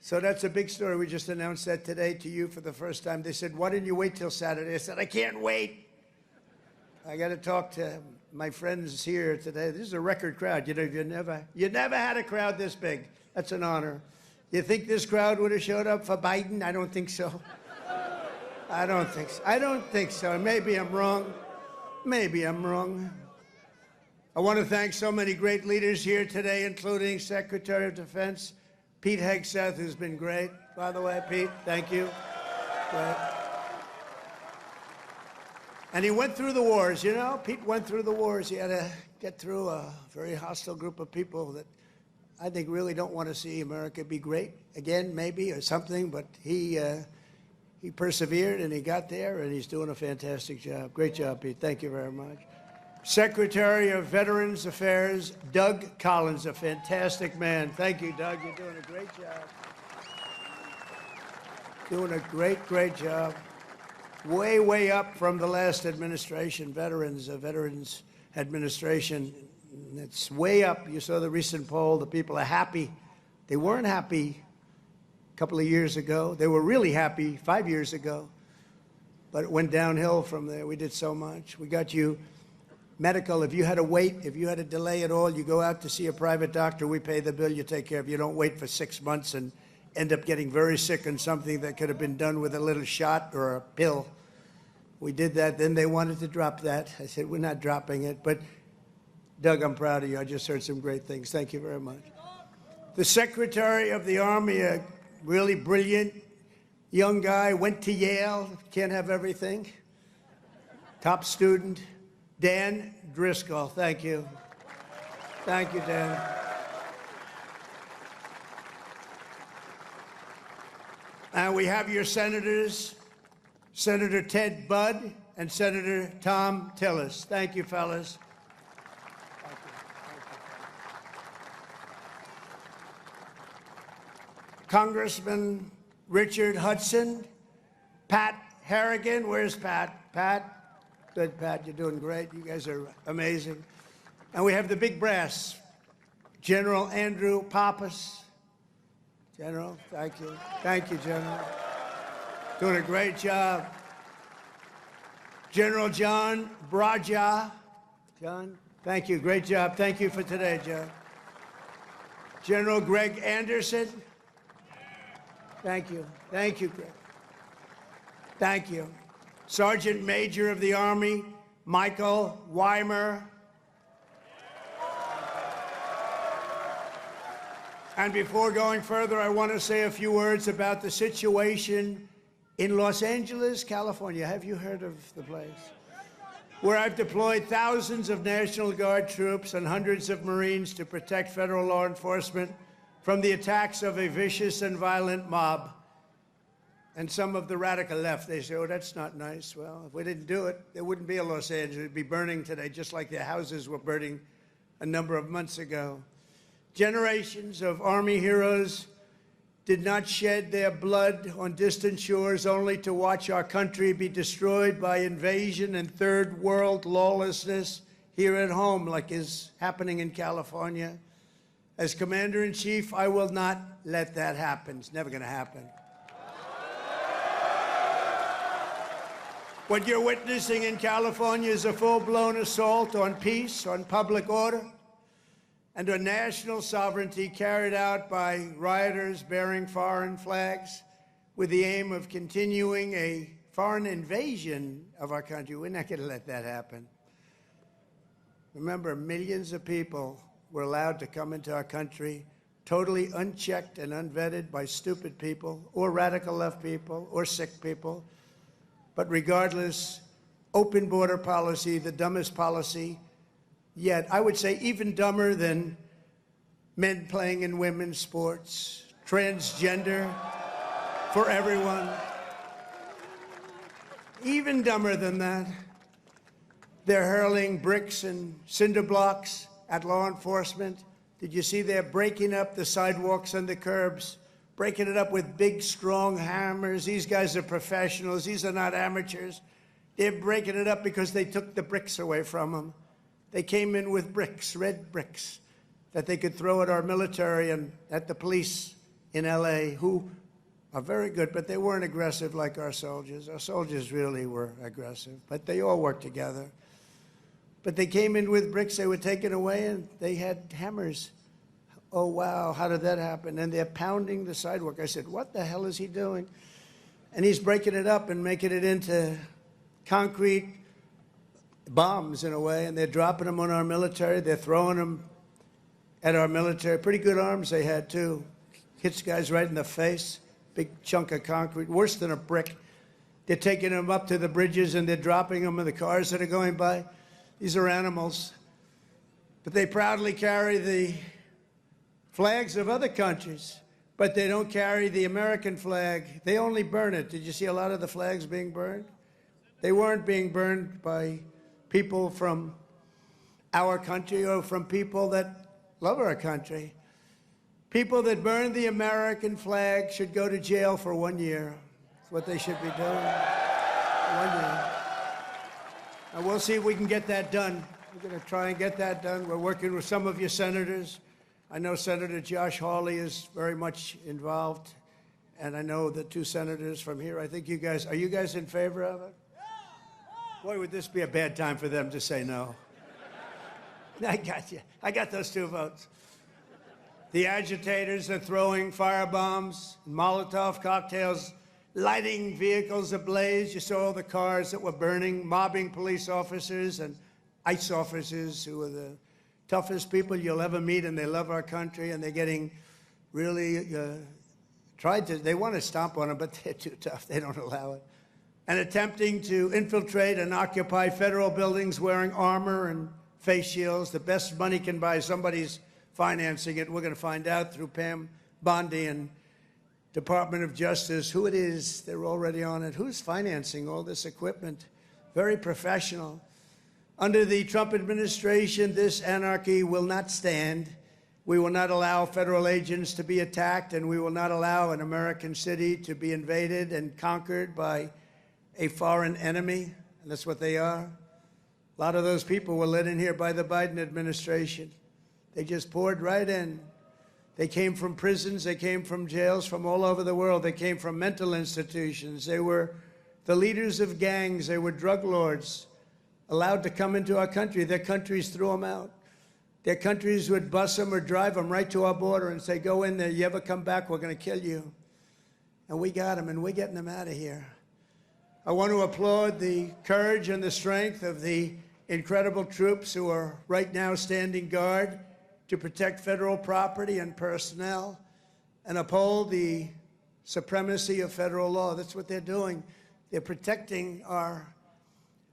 S14: So that's a big story. We just announced that today to you for the first time. They said, why didn't you wait till Saturday? I said, I can't wait. I got to talk to my friends here today. This is a record crowd. You know, you never had a crowd this big. That's an honor. You think this crowd would have showed up for Biden? I don't think so. I don't think so. I don't think so. Maybe I'm wrong. Maybe I'm wrong. I want to thank so many great leaders here today, including Secretary of Defense Pete Hegseth, who's been great. By the way, Pete, thank you. Great. And he went through the wars, you know? Pete went through the wars. He had to get through a very hostile group of people that I think really don't want to see America be great again, maybe, or something, but he persevered and he got there and he's doing a fantastic job. Great job, Pete. Thank you very much. Secretary of Veterans Affairs, Doug Collins, a fantastic man. Thank you, Doug. You're doing a great job. Doing a great, great job. Way, way up from the last administration, Veterans Administration. It's way up. You saw the recent poll. The people are happy. They weren't happy a couple of years ago. They were really happy 5 years ago. But it went downhill from there. We did so much. We got you medical. If you had to wait, if you had a delay at all, you go out to see a private doctor. We pay the bill. You take care of it. You don't wait for 6 months and end up getting very sick on something that could have been done with a little shot or a pill. We did that. Then they wanted to drop that. I said, we're not dropping it. But, Doug, I'm proud of you. I just heard some great things. Thank you very much. The Secretary of the Army, a really brilliant young guy, went to Yale. Can't have everything. Top student, Dan Driscoll. Thank you. Thank you, Dan. And we have your senators, Senator Ted Budd and Senator Tom Tillis. Thank you, fellas. Thank you. Congressman Richard Hudson, Pat Harrigan. Where's Pat? Pat? Good, Pat. You're doing great. You guys are amazing. And we have the big brass, General Andrew Pappas. General, thank you. Thank you, General. Doing a great job. General John Braja. John, thank you. Great job. Thank you for today, John. General Greg Anderson. Thank you. Thank you, Greg. Thank you. Sergeant Major of the Army, Michael Weimer. And before going further, I want to say a few words about the situation in Los Angeles, California. Have you heard of the place? Where I've deployed thousands of National Guard troops and hundreds of Marines to protect federal law enforcement from the attacks of a vicious and violent mob. And some of the radical left, they say, oh, that's not nice. Well, if we didn't do it, there wouldn't be a Los Angeles. It'd be burning today, just like their houses were burning a number of months ago. Generations of Army heroes did not shed their blood on distant shores only to watch our country be destroyed by invasion and third world lawlessness here at home, like is happening in California. As Commander-in-Chief, I will not let that happen. It's never going to happen. What you're witnessing in California is a full-blown assault on peace, on public order, and on national sovereignty carried out by rioters bearing foreign flags with the aim of continuing a foreign invasion of our country. We're not going to let that happen. Remember, millions of people were allowed to come into our country, totally unchecked and unvetted by stupid people or radical left people or sick people. But regardless, open border policy, the dumbest policy yet. I would say even dumber than men playing in women's sports, transgender for everyone. Even dumber than that. They're hurling bricks and cinder blocks at law enforcement. Did you see they're breaking up the sidewalks and the curbs, breaking it up with big, strong hammers? These guys are professionals. These are not amateurs. They're breaking it up because they took the bricks away from them. They came in with bricks, red bricks, that they could throw at our military and at the police in L.A., who are very good, but they weren't aggressive like our soldiers. Our soldiers really were aggressive, but they all worked together. But they came in with bricks, they were taken away, and they had hammers. Oh, wow, how did that happen? And they're pounding the sidewalk. I said, what the hell is he doing? And he's breaking it up and making it into concrete bombs in a way, and they're dropping them on our military. They're throwing them at our military. Pretty good arms they had, too. Hits guys right in the face. Big chunk of concrete, worse than a brick. They're taking them up to the bridges, and they're dropping them in the cars that are going by. These are animals. But they proudly carry the flags of other countries, but they don't carry the American flag. They only burn it. Did you see a lot of the flags being burned? They weren't being burned by people from our country or from people that love our country. People that burn the American flag should go to jail for 1 year. That's what they should be doing. 1 year. And we'll see if we can get that done. We're going to try and get that done. We're working with some of your senators. I know Senator Josh Hawley is very much involved. And I know the two senators from here. I think you guys, are you guys in favor of it? Boy, would this be a bad time for them to say no. I got you. I got those 2 votes. The agitators are throwing firebombs, Molotov cocktails, lighting vehicles ablaze. You saw all the cars that were burning, mobbing police officers and ICE officers who are the toughest people you'll ever meet, and they love our country, and they're getting really they want to stomp on them, but they're too tough. They don't allow it. And attempting to infiltrate and occupy federal buildings wearing armor and face shields. The best money can buy, somebody's financing it. We're going to find out through Pam Bondi and Department of Justice who it is. They're already on it. Who's financing all this equipment? Very professional. Under the Trump administration, this anarchy will not stand. We will not allow federal agents to be attacked, and we will not allow an American city to be invaded and conquered by a foreign enemy, and that's what they are. A lot of those people were let in here by the Biden administration. They just poured right in. They came from prisons, they came from jails from all over the world. They came from mental institutions. They were the leaders of gangs. They were drug lords allowed to come into our country. Their countries threw them out. Their countries would bus them or drive them right to our border and say, go in there, you ever come back, we're going to kill you. And we got them, and we're getting them out of here. I want to applaud the courage and the strength of the incredible troops who are right now standing guard to protect federal property and personnel and uphold the supremacy of federal law. That's what they're doing. They're protecting our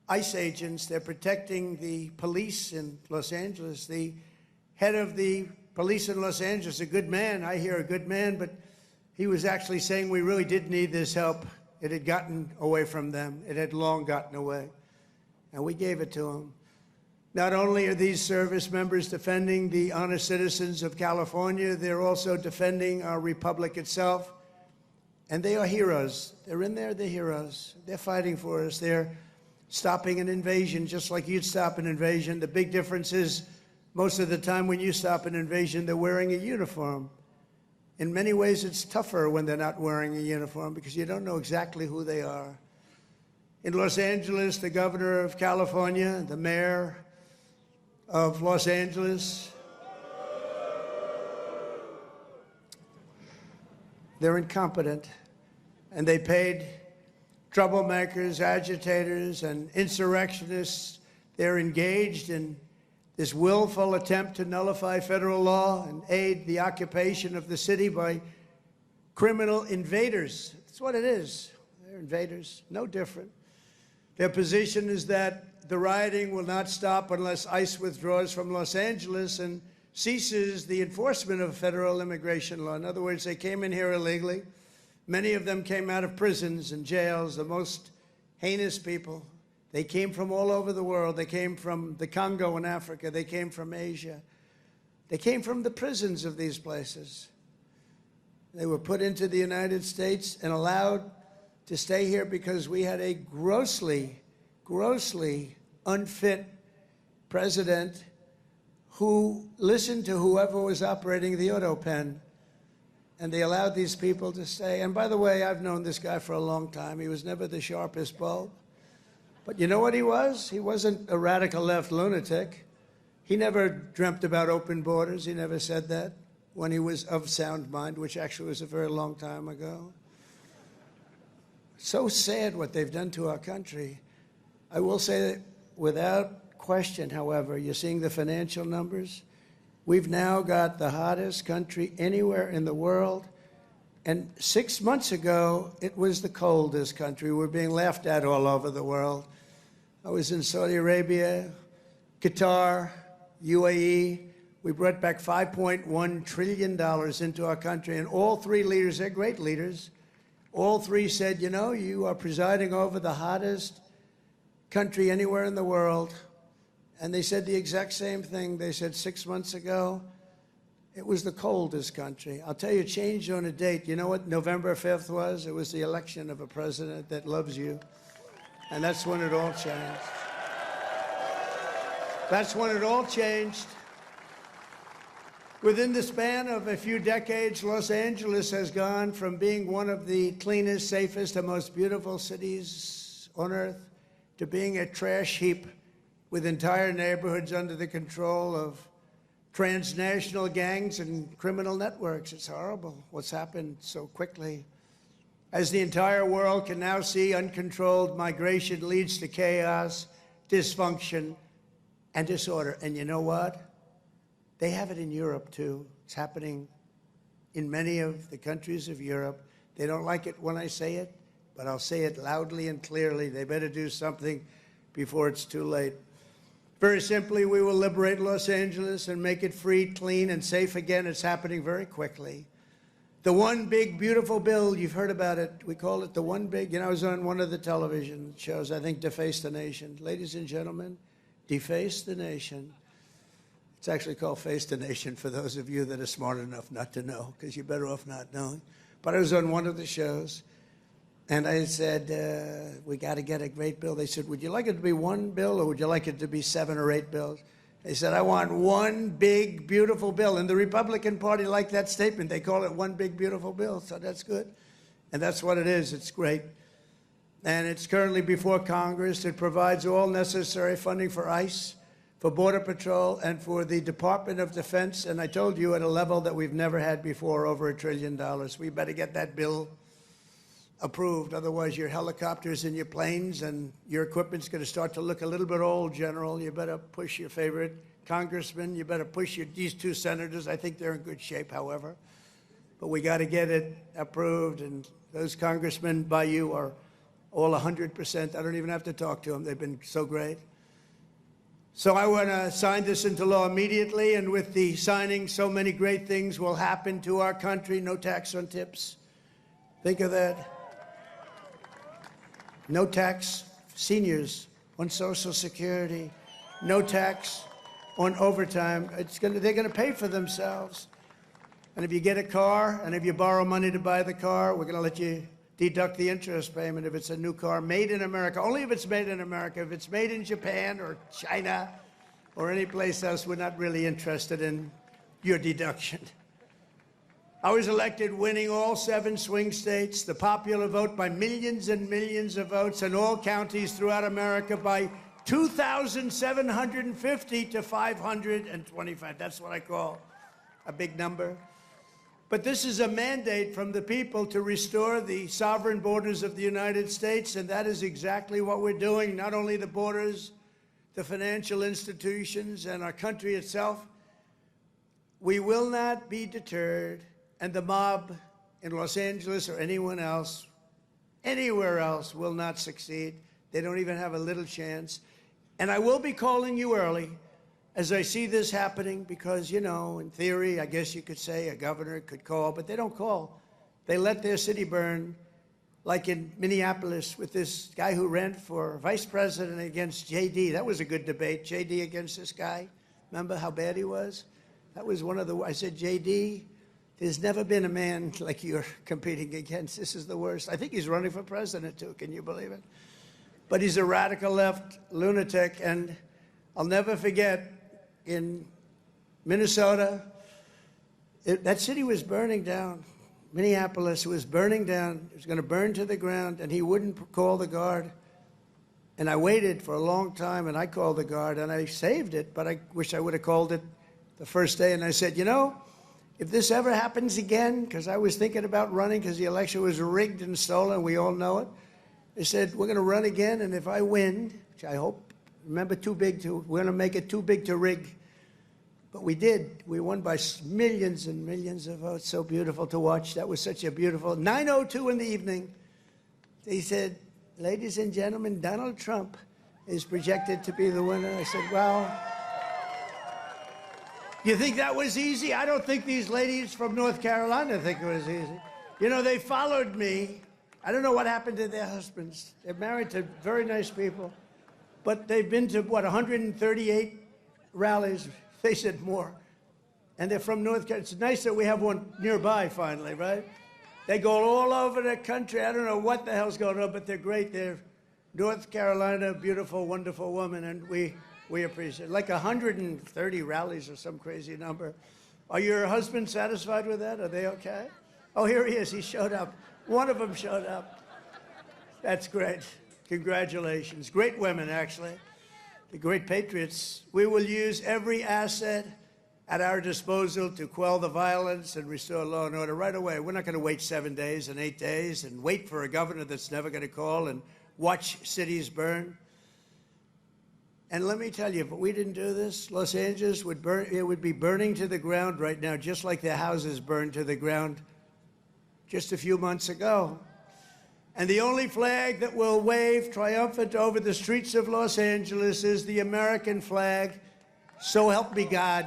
S14: ICE agents. They're protecting the police in Los Angeles. The head of the police in Los Angeles, a good man, I hear a good man, but he was actually saying we really did need this help. It had gotten away from them. It had long gotten away. And we gave it to them. Not only are these service members defending the honest citizens of California, they're also defending our republic itself. And they are heroes. They're in there, they're heroes. They're fighting for us. They're stopping an invasion just like you'd stop an invasion. The big difference is most of the time when you stop an invasion, they're wearing a uniform. In many ways, it's tougher when they're not wearing a uniform because you don't know exactly who they are. In Los Angeles, the governor of California, the mayor of Los Angeles, they're incompetent, and they paid troublemakers, agitators, and insurrectionists. They're engaged in this willful attempt to nullify federal law and aid the occupation of the city by criminal invaders. That's what it is. They're invaders, no different. Their position is that the rioting will not stop unless ICE withdraws from Los Angeles and ceases the enforcement of federal immigration law. In other words, they came in here illegally. Many of them came out of prisons and jails, the most heinous people. They came from all over the world. They came from the Congo in Africa. They came from Asia. They came from the prisons of these places. They were put into the United States and allowed to stay here because we had a grossly, grossly unfit president who listened to whoever was operating the auto pen. And they allowed these people to stay. And by the way, I've known this guy for a long time. He was never the sharpest bulb. But you know what he was? He wasn't a radical left lunatic. He never dreamt about open borders. He never said that when he was of sound mind, which actually was a very long time ago. So sad what they've done to our country. I will say that without question, however, you're seeing the financial numbers. We've now got the hottest country anywhere in the world. And 6 months ago, it was the coldest country. We're being laughed at all over the world. I was in Saudi Arabia, Qatar, UAE. We brought back $5.1 trillion into our country. And all three leaders, they're great leaders, all three said, you know, you are presiding over the hottest country anywhere in the world. And they said the exact same thing. They said 6 months ago, it was the coldest country. I'll tell you, it changed on a date. You know what November 5th was? It was the election of a president that loves you. And that's when it all changed. That's when it all changed. Within the span of a few decades, Los Angeles has gone from being one of the cleanest, safest, and most beautiful cities on earth to being a trash heap with entire neighborhoods under the control of transnational gangs and criminal networks. It's horrible what's happened so quickly. As the entire world can now see, uncontrolled migration leads to chaos, dysfunction, and disorder. And you know what? They have it in Europe, too. It's happening in many of the countries of Europe. They don't like it when I say it, but I'll say it loudly and clearly. They better do something before it's too late. Very simply, we will liberate Los Angeles and make it free, clean, and safe again. It's happening very quickly. The one big, beautiful bill, you've heard about it. We call it the one big, you know, I was on one of the television shows, I think Deface the Nation. Ladies and gentlemen, Deface the Nation. It's actually called Face the Nation for those of you that are smart enough not to know, because you're better off not knowing. But I was on one of the shows, and I said, we got to get a great bill. They said, would you like it to be one bill, or would you like it to be 7 or 8 bills? They said, I want one big, beautiful bill. And the Republican Party liked that statement. They call it one big, beautiful bill, so that's good. And that's what it is. It's great. And it's currently before Congress. It provides all necessary funding for ICE, for Border Patrol, and for the Department of Defense. And I told you at a level that we've never had before, over $1 trillion. We better get that bill approved. Otherwise, your helicopters and your planes and your equipment's going to start to look a little bit old, General. You better push your favorite congressman. You better push these 2 senators. I think they're in good shape, however. But we got to get it approved. And those congressmen by you are all 100%. I don't even have to talk to them. They've been so great. So I want to sign this into law immediately. And with the signing, so many great things will happen to our country. No tax on tips. Think of that. No tax, seniors on Social Security. No tax on overtime. They're going to pay for themselves. And if you get a car, and if you borrow money to buy the car, we're going to let you deduct the interest payment if it's a new car made in America. Only if it's made in America. If it's made in Japan or China or any place else, we're not really interested in your deduction. I was elected winning all 7 swing states, the popular vote by millions and millions of votes, in all counties throughout America by 2,750 to 525. That's what I call a big number. But this is a mandate from the people to restore the sovereign borders of the United States, and that is exactly what we're doing. Not only the borders, the financial institutions, and our country itself, we will not be deterred, and the mob in Los Angeles or anyone else, anywhere else, will not succeed. They don't even have a little chance. And I will be calling you early as I see this happening because, you know, in theory, I guess you could say a governor could call, but they don't call. They let their city burn, like in Minneapolis with this guy who ran for vice president against J.D. That was a good debate, J.D. against this guy. Remember how bad he was? That was one of the, I said, J.D., there's never been a man like you're competing against. This is the worst. I think he's running for president, too. Can you believe it? But he's a radical left lunatic, and I'll never forget, in Minnesota, that city was burning down. Minneapolis was burning down. It was going to burn to the ground, and he wouldn't call the guard. And I waited for a long time, and I called the guard, and I saved it, but I wish I would have called it the first day. And I said, you know, if this ever happens again, because I was thinking about running because the election was rigged and stolen, we all know it. I said, we're going to run again, and if I win, which I hope, remember, we're going to make it too big to rig. But we did. We won by millions and millions of votes. So beautiful to watch. That was such a beautiful, 9:02 in the evening. They said, ladies and gentlemen, Donald Trump is projected to be the winner. I said, well, you think that was easy? I don't think these ladies from North Carolina think it was easy. You know, they followed me. I don't know what happened to their husbands. They're married to very nice people. But they've been to, what, 138 rallies? They said more. And they're from North Carolina. It's nice that we have one nearby finally, right? They go all over the country. I don't know what the hell's going on, but they're great. They're North Carolina, beautiful, wonderful woman, and we appreciate it. Like 130 rallies or some crazy number. Are your husbands satisfied with that? Are they okay? Oh, here he is. He showed up. One of them showed up. That's great. Congratulations. Great women, actually. The great patriots. We will use every asset at our disposal to quell the violence and restore law and order right away. We're not going to wait 7 days and 8 days and wait for a governor that's never going to call and watch cities burn. And let me tell you, if we didn't do this, Los Angeles would burn. It would be burning to the ground right now, just like their houses burned to the ground just a few months ago. And the only flag that will wave triumphant over the streets of Los Angeles is the American flag. So help me God.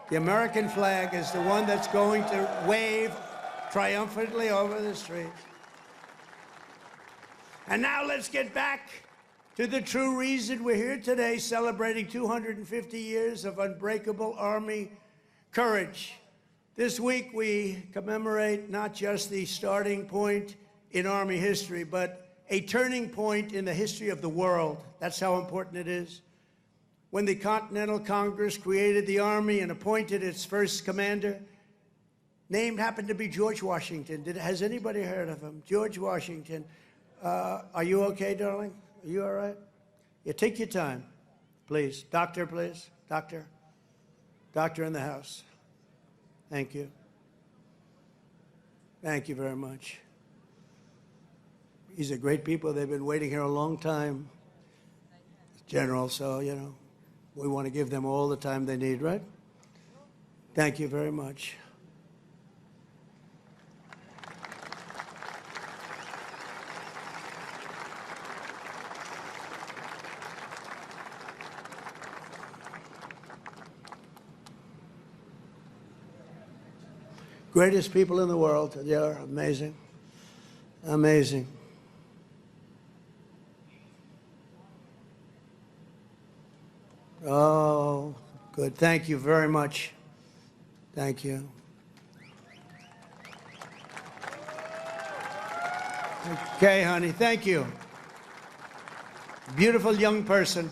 S14: The American flag is the one that's going to wave triumphantly over the streets. And now let's get back to the true reason we're here today, celebrating 250 years of unbreakable Army courage. This week we commemorate not just the starting point in Army history, but a turning point in the history of the world. That's how important it is. When the Continental Congress created the Army and appointed its first commander, named happened to be George Washington. Has anybody heard of him? George Washington. Are you okay, darling? Are you all right? Yeah, take your time, please. Doctor, please. Doctor. Doctor in the house. Thank you. Thank you very much. These are great people. They've been waiting here a long time, General, so, you know, we want to give them all the time they need, right? Thank you very much. Greatest people in the world. They are amazing. Amazing. Oh, good. Thank you very much. Thank you. Okay, honey. Thank you. Beautiful young person.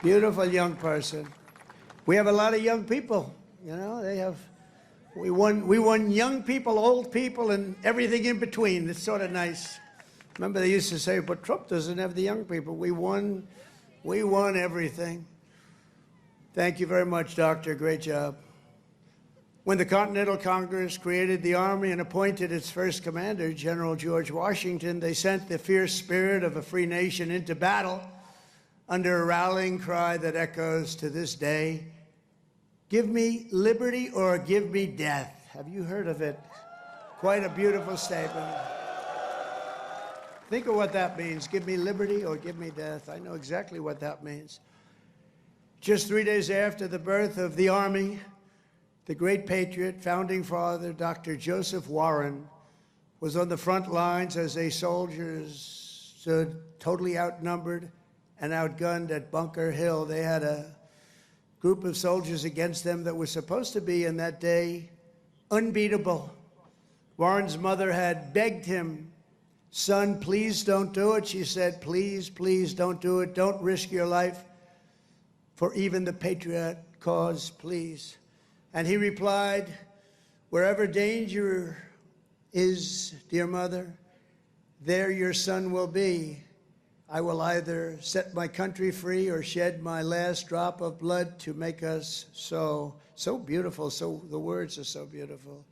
S14: Beautiful young person. We have a lot of young people. You know, they have. We won young people, old people, and everything in between. It's sort of nice. Remember, they used to say, but Trump doesn't have the young people. We won everything. Thank you very much, Doctor. Great job. When the Continental Congress created the Army and appointed its first commander, General George Washington, they sent the fierce spirit of a free nation into battle under a rallying cry that echoes to this day, "Give me liberty or give me death." Have you heard of it? Quite a beautiful statement. Think of what that means. Give me liberty or give me death. I know exactly what that means. Just 3 days after the birth of the Army, the great patriot, founding father, Dr. Joseph Warren, was on the front lines as a soldiers stood totally outnumbered and outgunned at Bunker Hill. They had a group of soldiers against them that was supposed to be, in that day, unbeatable. Warren's mother had begged him, "Son, please don't do it." She said, "Please, please don't do it. Don't risk your life for even the patriot cause, please." And he replied, "Wherever danger is, dear mother, there your son will be. I will either set my country free or shed my last drop of blood to make us so." So beautiful. So the words are so beautiful.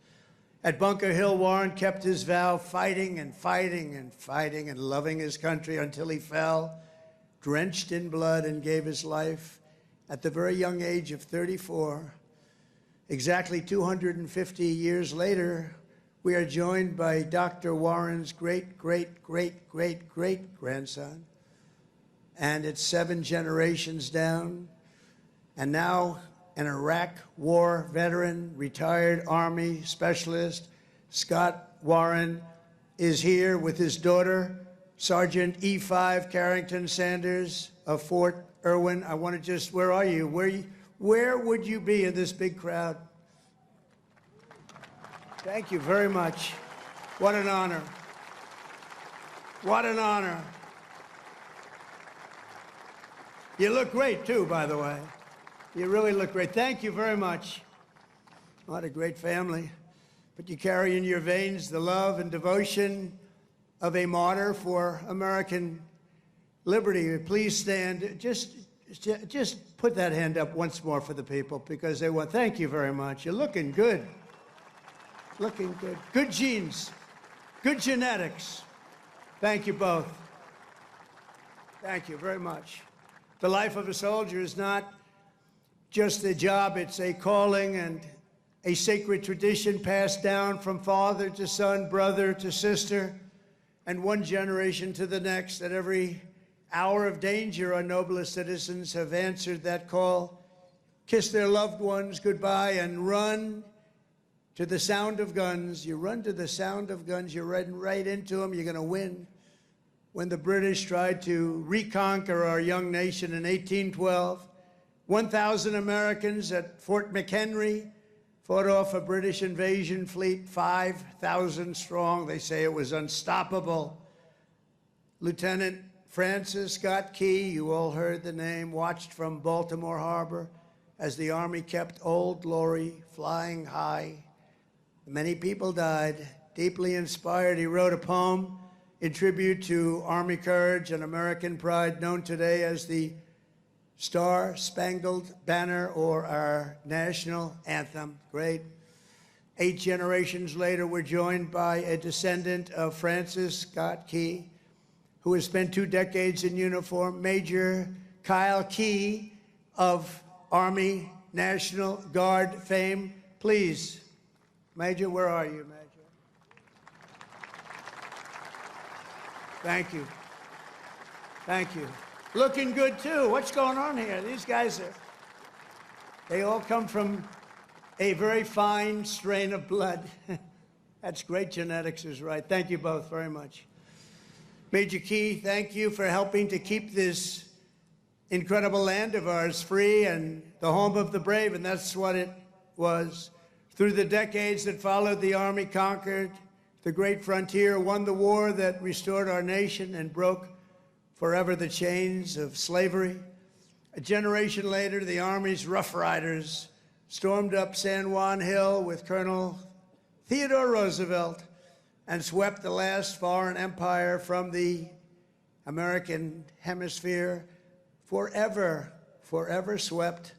S14: At Bunker Hill, Warren kept his vow, fighting and fighting and fighting and loving his country until he fell, drenched in blood, and gave his life at the very young age of 34. Exactly 250 years later, we are joined by Dr. Warren's great-great-great-great-great-grandson, and it's 7 generations down, and now an Iraq war veteran, retired Army specialist, Scott Warren, is here with his daughter, Sergeant E5 Carrington Sanders of Fort Irwin. I want to just, where are you? Where would you be in this big crowd? Thank you very much. What an honor. What an honor. You look great, too, by the way. You really look great. Thank you very much. What a great family. But you carry in your veins the love and devotion of a martyr for American liberty. Please stand. Just put that hand up once more for the people, because they want. Thank you very much. You're looking good. Looking good. Good genes. Good genetics. Thank you both. Thank you very much. The life of a soldier is not just a job, it's a calling and a sacred tradition passed down from father to son, brother to sister, and one generation to the next. At every hour of danger, our noblest citizens have answered that call, kissed their loved ones goodbye, and run to the sound of guns. You run to the sound of guns, you're running right into them, you're going to win. When the British tried to reconquer our young nation in 1812, 1,000 Americans at Fort McHenry fought off a British invasion fleet, 5,000 strong. They say it was unstoppable. Lieutenant Francis Scott Key, you all heard the name, watched from Baltimore Harbor as the Army kept Old Glory flying high. Many people died. Deeply inspired, he wrote a poem in tribute to Army courage and American pride, known today as the Star-Spangled Banner, or our national anthem. Great. 8 generations later, we're joined by a descendant of Francis Scott Key, who has spent 2 decades in uniform, Major Kyle Key of Army National Guard fame. Please, Major, where are you, Major? Thank you. Thank you. Looking good, too. What's going on here? These guys they all come from a very fine strain of blood. That's great genetics is right. Thank you both very much. Major Key, thank you for helping to keep this incredible land of ours free and the home of the brave, and that's what it was. Through the decades that followed, the Army conquered the great frontier, won the war that restored our nation and broke forever the chains of slavery. A generation later, the Army's Rough Riders stormed up San Juan Hill with Colonel Theodore Roosevelt and swept the last foreign empire from the American hemisphere, forever swept.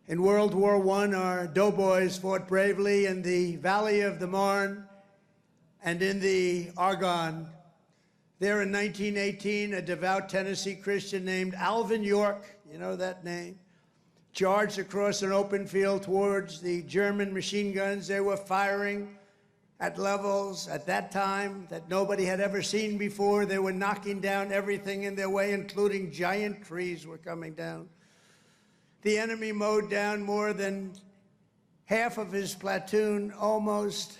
S14: In World War I, our doughboys fought bravely in the Valley of the Marne and in the Argonne. There in 1918, a devout Tennessee Christian named Alvin York, you know that name, charged across an open field towards the German machine guns. They were firing at levels at that time that nobody had ever seen before. They were knocking down everything in their way, including giant trees were coming down. The enemy mowed down more than half of his platoon almost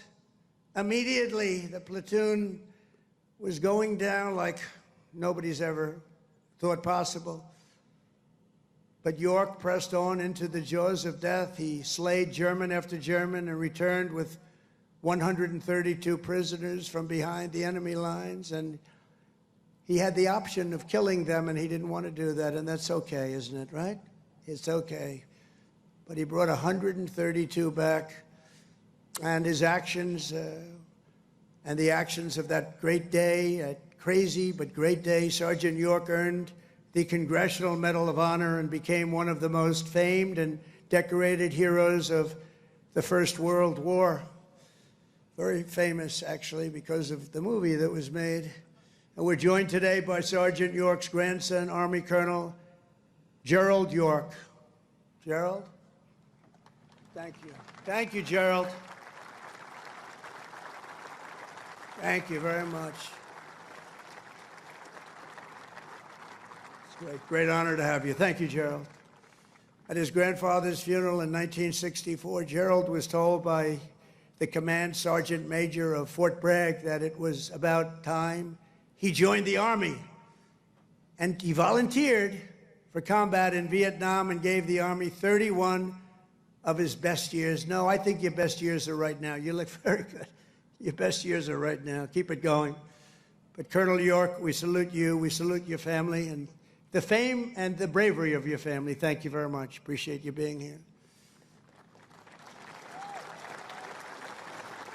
S14: immediately. The platoon was going down like nobody's ever thought possible. But York pressed on into the jaws of death. He slayed German after German and returned with 132 prisoners from behind the enemy lines. And he had the option of killing them, and he didn't want to do that. And that's okay, isn't it, right? It's okay. But he brought 132 back. And his actions and the actions of that great day, a crazy but great day, Sergeant York earned the Congressional Medal of Honor and became one of the most famed and decorated heroes of the First World War. Very famous, actually, because of the movie that was made. And we're joined today by Sergeant York's grandson, Army Colonel Gerald York. Gerald? Thank you. Thank you, Gerald. Thank you very much. It's great, great honor to have you. Thank you, Gerald. At his grandfather's funeral in 1964, Gerald was told by the command sergeant major of Fort Bragg that it was about time he joined the Army. And he volunteered for combat in Vietnam and gave the Army 31 of his best years. No, I think your best years are right now. You look very good. Your best years are right now. Keep it going. But Colonel York, we salute you. We salute your family and the fame and the bravery of your family. Thank you very much. Appreciate you being here.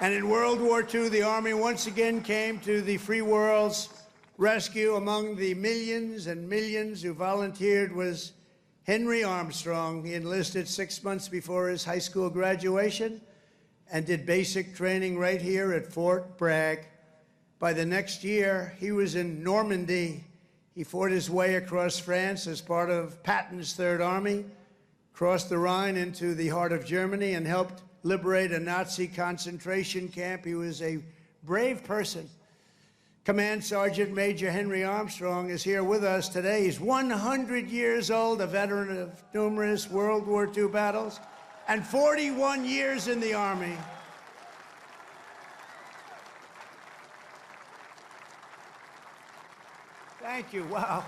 S14: And in World War II, the Army once again came to the free world's rescue. Among the millions and millions who volunteered was Henry Armstrong. He enlisted 6 months before his high school graduation and did basic training right here at Fort Bragg. By the next year, he was in Normandy. He fought his way across France as part of Patton's Third Army, crossed the Rhine into the heart of Germany, and helped liberate a Nazi concentration camp. He was a brave person. Command Sergeant Major Henry Armstrong is here with us today. He's 100 years old, a veteran of numerous World War II battles, and 41 years in the Army. Thank you. Wow.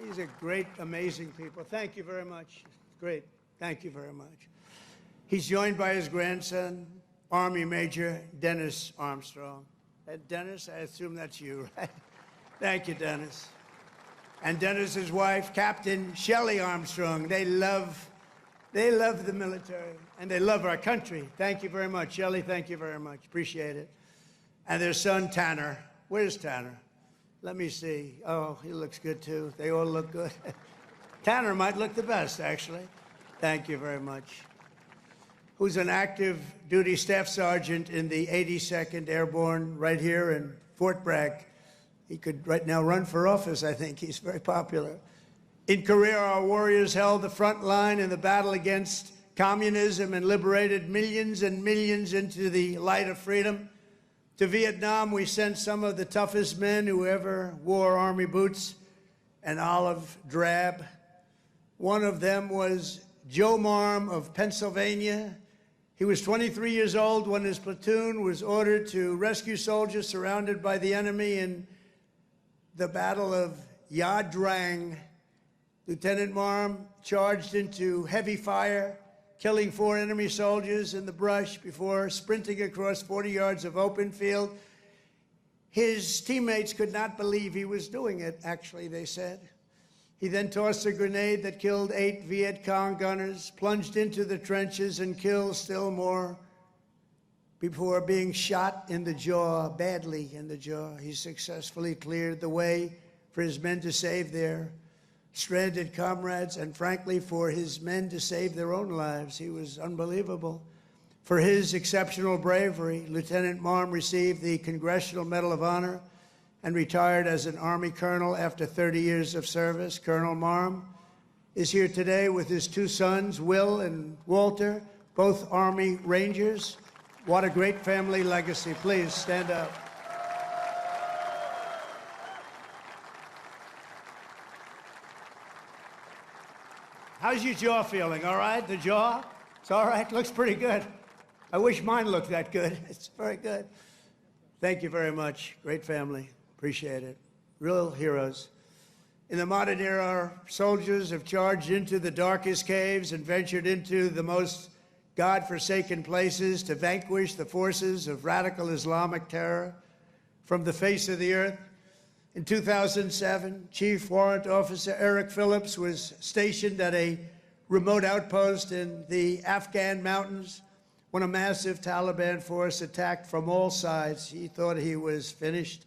S14: These are great, amazing people. Thank you very much. Great. Thank you very much. He's joined by his grandson, Army Major Dennis Armstrong. Dennis, I assume that's you, right? Thank you, Dennis. And Dennis's wife, Captain Shelley Armstrong. They love the military, and they love our country. Thank you very much. Shelley, thank you very much. Appreciate it. And their son, Tanner. Where's Tanner? Let me see. Oh, he looks good, too. They all look good. Tanner might look the best, actually. Thank you very much. Who's an active duty staff sergeant in the 82nd Airborne right here in Fort Bragg. He could right now run for office, I think. He's very popular. In Korea, our warriors held the front line in the battle against communism and liberated millions and millions into the light of freedom. To Vietnam, we sent some of the toughest men who ever wore Army boots and olive drab. One of them was Joe Marm of Pennsylvania. He was 23 years old when his platoon was ordered to rescue soldiers surrounded by the enemy in the Battle of Ia Drang. Lieutenant Marm charged into heavy fire, killing 4 enemy soldiers in the brush before sprinting across 40 yards of open field. His teammates could not believe he was doing it, actually, they said. He then tossed a grenade that killed 8 Viet Cong gunners, plunged into the trenches and killed still more before being shot in the jaw, badly in the jaw. He successfully cleared the way for his men to save their stranded comrades and, frankly, for his men to save their own lives. He was unbelievable. For his exceptional bravery, Lieutenant Marm received the Congressional Medal of Honor and retired as an Army colonel after 30 years of service. Colonel Marm is here today with his two sons, Will and Walter, both Army Rangers. What a great family legacy. Please stand up. How's your jaw feeling? All right? The jaw? It's all right? Looks pretty good. I wish mine looked that good. It's very good. Thank you very much. Great family. Appreciate it. Real heroes. In the modern era, our soldiers have charged into the darkest caves and ventured into the most God-forsaken places to vanquish the forces of radical Islamic terror from the face of the earth. In 2007, Chief Warrant Officer Eric Phillips was stationed at a remote outpost in the Afghan mountains when a massive Taliban force attacked from all sides. He thought he was finished.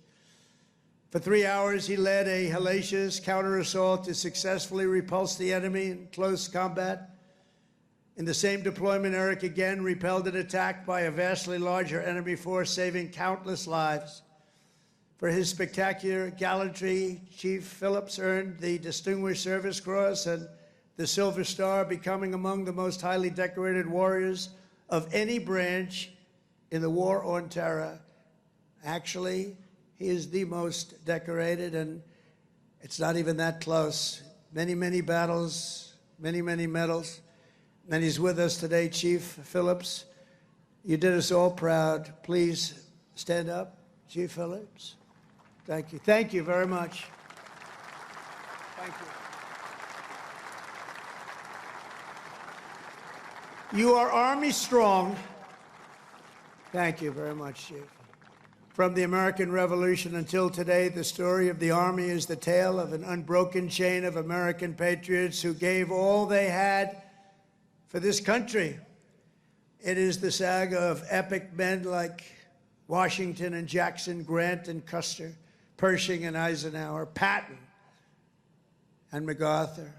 S14: For 3 hours, he led a hellacious counter-assault to successfully repulse the enemy in close combat. In the same deployment, Eric again repelled an attack by a vastly larger enemy force, saving countless lives. For his spectacular gallantry, Chief Phillips earned the Distinguished Service Cross and the Silver Star, becoming among the most highly decorated warriors of any branch in the war on terror. Actually, he is the most decorated, and it's not even that close. Many, many battles, many, many medals. And he's with us today, Chief Phillips. You did us all proud. Please stand up, Chief Phillips. Thank you. Thank you very much. Thank you. You are Army strong. Thank you very much, Chief. From the American Revolution until today, the story of the Army is the tale of an unbroken chain of American patriots who gave all they had for this country. It is the saga of epic men like Washington and Jackson, Grant and Custer, Pershing and Eisenhower, Patton and MacArthur,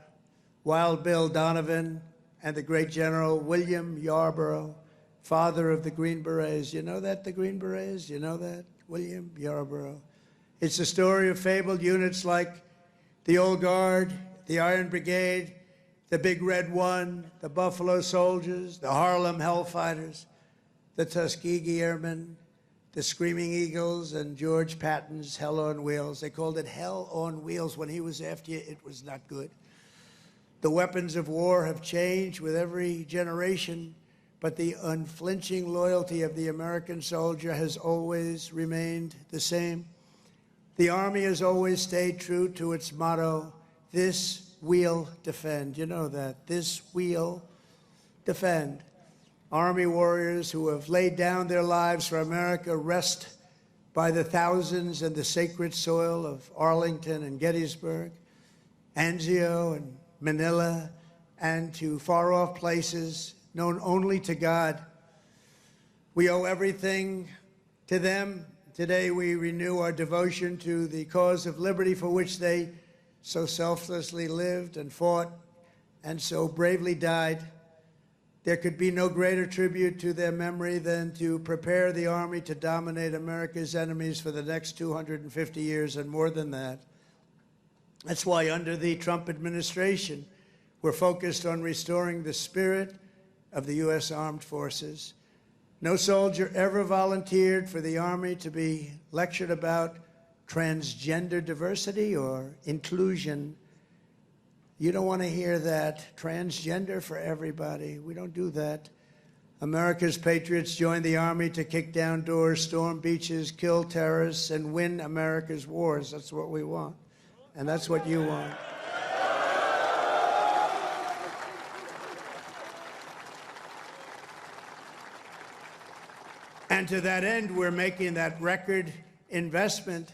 S14: Wild Bill Donovan, and the great General William Yarborough, father of the Green Berets. You know that, the Green Berets? You know that? William Yarborough. It's a story of fabled units like the Old Guard, the Iron Brigade, the Big Red One, the Buffalo Soldiers, the Harlem Hellfighters, the Tuskegee Airmen, the Screaming Eagles, and George Patton's Hell on Wheels. They called it Hell on Wheels. When he was after you, it was not good. The weapons of war have changed with every generation, but the unflinching loyalty of the American soldier has always remained the same. The Army has always stayed true to its motto, "This we'll defend." You know that. This we'll defend. Army warriors who have laid down their lives for America rest by the thousands in the sacred soil of Arlington and Gettysburg, Anzio and Manila, and to far-off places known only to God. We owe everything to them. Today we renew our devotion to the cause of liberty for which they so selflessly lived and fought and so bravely died. There could be no greater tribute to their memory than to prepare the Army to dominate America's enemies for the next 250 years and more than that. That's why under the Trump administration, we're focused on restoring the spirit of the U.S. Armed Forces. No soldier ever volunteered for the Army to be lectured about transgender diversity or inclusion. You don't want to hear that. Transgender for everybody. We don't do that. America's patriots joined the Army to kick down doors, storm beaches, kill terrorists, and win America's wars. That's what we want. And that's what you want. And to that end, we're making that record investment,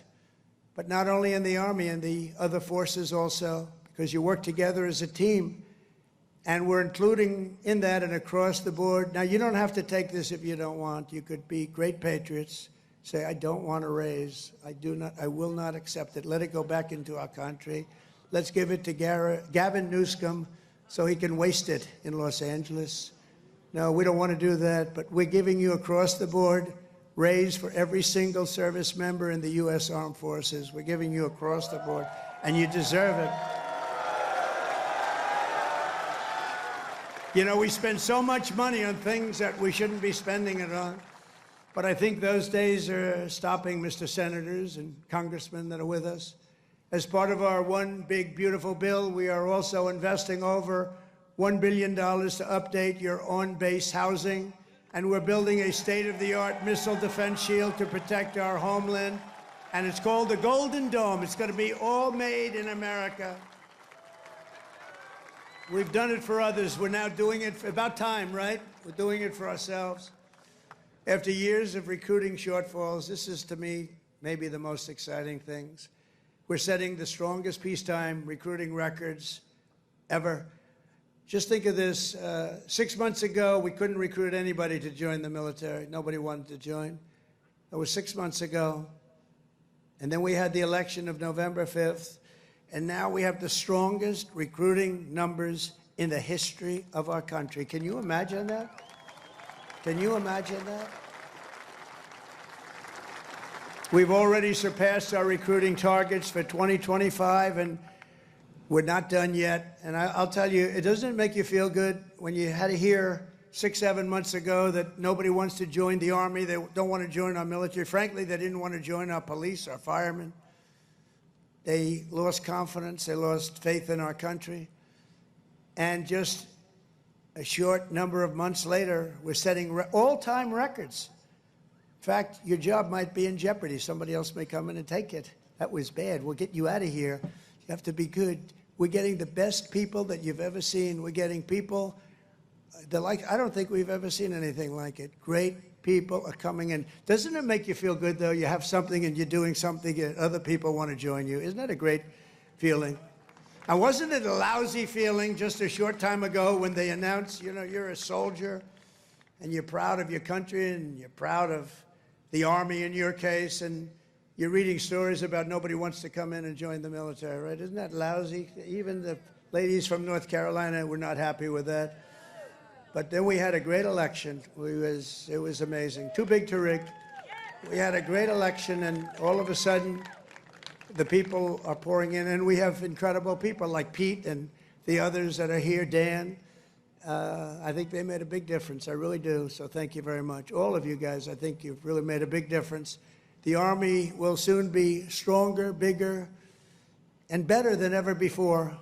S14: but not only in the Army, and the other forces also, because you work together as a team. And we're including in that and across the board. Now, you don't have to take this if you don't want. You could be great patriots. Say, I don't want to raise. I will not accept it. Let it go back into our country. Let's give it to Gavin Newsom so he can waste it in Los Angeles. No, we don't want to do that, but we're giving you across the board raise for every single service member in the U.S. Armed Forces. We're giving you across the board, and you deserve it. You know, we spend so much money on things that we shouldn't be spending it on. But I think those days are stopping, Mr. Senators and Congressmen that are with us. As part of our one big, beautiful bill, we are also investing over $1 billion to update your on-base housing. And we're building a state-of-the-art missile defense shield to protect our homeland. And it's called the Golden Dome. It's going to be all made in America. We've done it for others. We're now doing it for about time, right? We're doing it for ourselves. After years of recruiting shortfalls, this is, to me, maybe the most exciting things. We're setting the strongest peacetime recruiting records ever. Just think of this. 6 months ago, we couldn't recruit anybody to join the military. Nobody wanted to join. That was 6 months ago. And then we had the election of November 5th. And now we have the strongest recruiting numbers in the history of our country. Can you imagine that? Can you imagine that? We've already surpassed our recruiting targets for 2025, and we're not done yet. And I'll tell you, it doesn't make you feel good when you had to hear 6, 7 months ago that nobody wants to join the Army, they don't want to join our military. Frankly, they didn't want to join our police, our firemen. They lost confidence, they lost faith in our country. And just a short number of months later, we're setting all-time records. In fact, your job might be in jeopardy. Somebody else may come in and take it. That was bad. We'll get you out of here. You have to be good. We're getting the best people that you've ever seen. We're getting people I don't think we've ever seen anything like it. Great people are coming in. Doesn't it make you feel good, though? You have something and you're doing something and other people want to join you. Isn't that a great feeling? And wasn't it a lousy feeling just a short time ago when they announced, you know, you're a soldier and you're proud of your country and you're proud of the Army in your case, and you're reading stories about nobody wants to come in and join the military, right? Isn't that lousy? Even the ladies from North Carolina were not happy with that. But then we had a great election. It was amazing. Too big to rig. We had a great election, and all of a sudden, the people are pouring in, and we have incredible people like Pete and the others that are here, Dan. I think they made a big difference. I really do. So thank you very much. All of you guys, I think you've really made a big difference. The Army will soon be stronger, bigger, and better than ever before.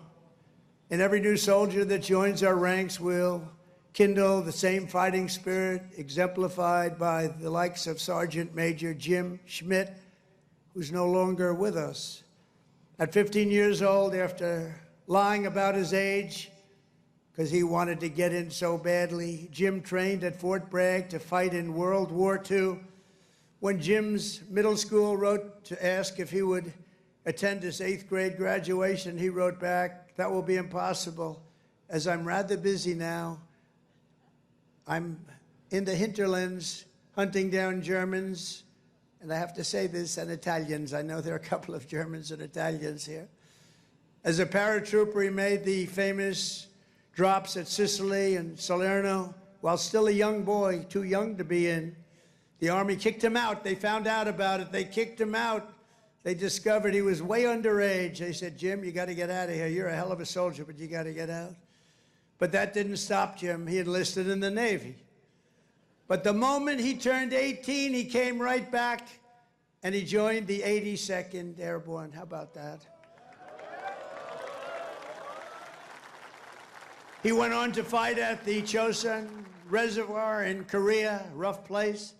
S14: And every new soldier that joins our ranks will kindle the same fighting spirit exemplified by the likes of Sergeant Major Jim Schmidt, who's no longer with us. At 15 years old, after lying about his age, because he wanted to get in so badly, Jim trained at Fort Bragg to fight in World War II. When Jim's middle school wrote to ask if he would attend his 8th grade graduation, he wrote back, "That will be impossible, as I'm rather busy now. I'm in the hinterlands hunting down Germans," and I have to say this, and Italians. I know there are a couple of Germans and Italians here. As a paratrooper, he made the famous drops at Sicily and Salerno while still a young boy, too young to be in. The Army kicked him out. They found out about it. They kicked him out. They discovered he was way underage. They said, "Jim, you got to get out of here. You're a hell of a soldier, but you got to get out." But that didn't stop Jim. He enlisted in the Navy. But the moment he turned 18, he came right back and he joined the 82nd Airborne. How about that? He went on to fight at the Chosin Reservoir in Korea, rough place.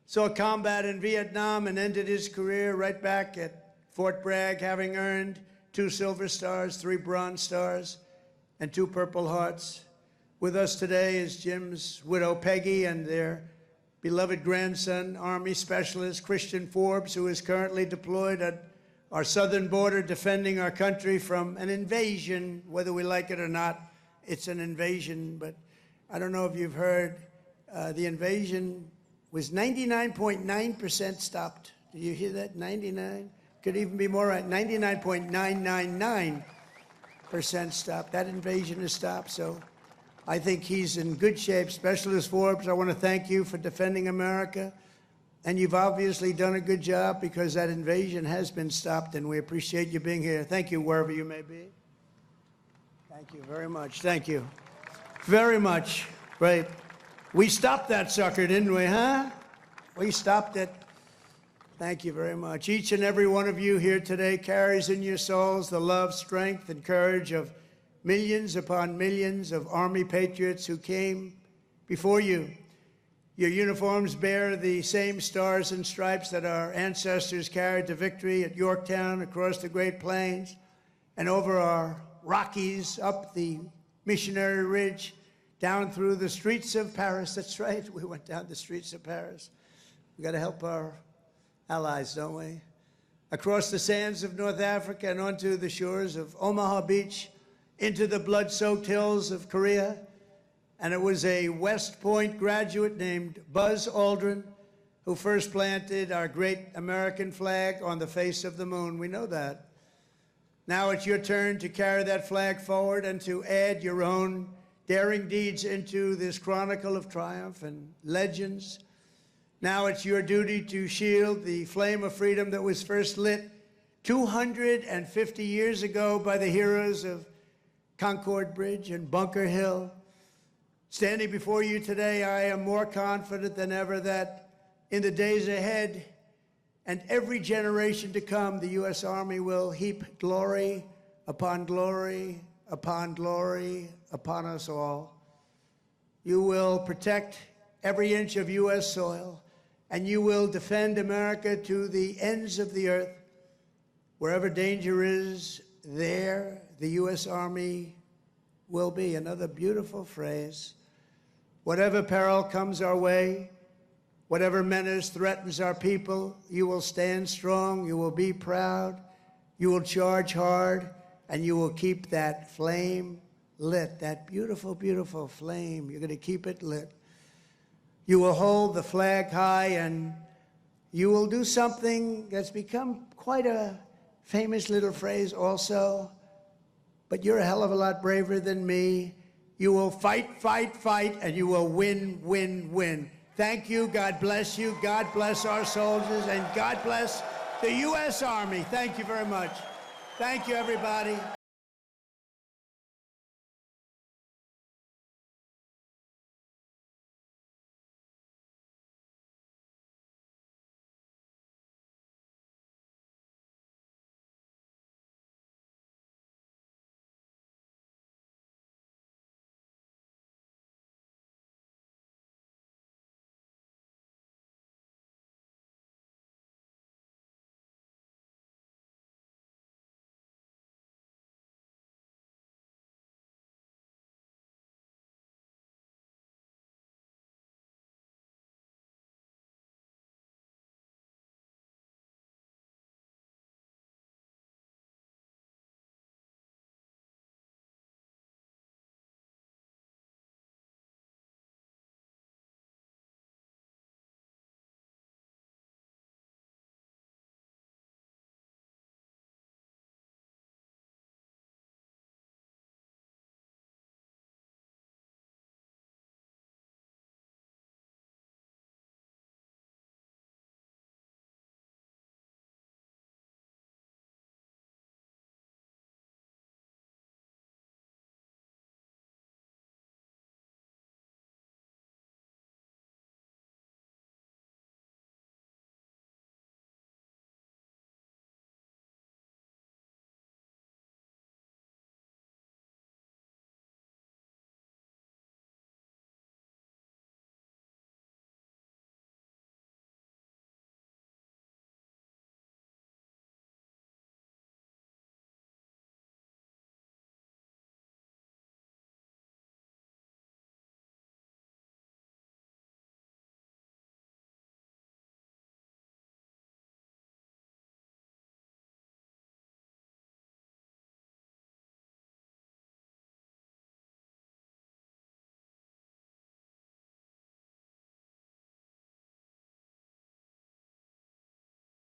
S14: Saw combat in Vietnam and ended his career right back at Fort Bragg, having earned 2 Silver Stars, 3 Bronze Stars, and 2 Purple Hearts. With us today is Jim's widow, Peggy, and their beloved grandson, Army Specialist Christian Forbes, who is currently deployed at our southern border defending our country from an invasion, whether we like it or not. It's an invasion, but I don't know if you've heard, the invasion was 99.9% stopped. Did you hear that? 99? Could even be more right. 99.999% stopped. That invasion is stopped, so I think he's in good shape. Specialist Forbes, I want to thank you for defending America. And you've obviously done a good job because that invasion has been stopped, and we appreciate you being here. Thank you, wherever you may be. Thank you very much. Thank you very much. Great. We stopped that sucker, didn't we, huh? We stopped it. Thank you very much. Each and every one of you here today carries in your souls the love, strength, and courage of millions upon millions of Army patriots who came before you. Your uniforms bear the same stars and stripes that our ancestors carried to victory at Yorktown, across the Great Plains, and over our Rockies, up the Missionary Ridge, down through the streets of Paris. That's right, we went down the streets of Paris. We got to help our allies, don't we? Across the sands of North Africa and onto the shores of Omaha Beach, into the blood-soaked hills of Korea. And it was a West Point graduate named Buzz Aldrin who first planted our great American flag on the face of the moon. We know that. Now it's your turn to carry that flag forward and to add your own daring deeds into this chronicle of triumph and legends. Now it's your duty to shield the flame of freedom that was first lit 250 years ago by the heroes of Concord Bridge and Bunker Hill. Standing before you today, I am more confident than ever that in the days ahead and every generation to come, the U.S. Army will heap glory upon glory upon glory upon us all. You will protect every inch of U.S. soil, and you will defend America to the ends of the earth. Wherever danger is, there the U.S. Army will be. Another beautiful phrase. Whatever peril comes our way, whatever menace threatens our people, you will stand strong, you will be proud, you will charge hard, and you will keep that flame lit, that beautiful, beautiful flame. You're going to keep it lit. You will hold the flag high, and you will do something that's become quite a famous little phrase also, but you're a hell of a lot braver than me. You will fight, fight, fight, and you will win, win, win. Thank you. God bless you. God bless our soldiers, and God bless the U.S. Army. Thank you very much. Thank you, everybody.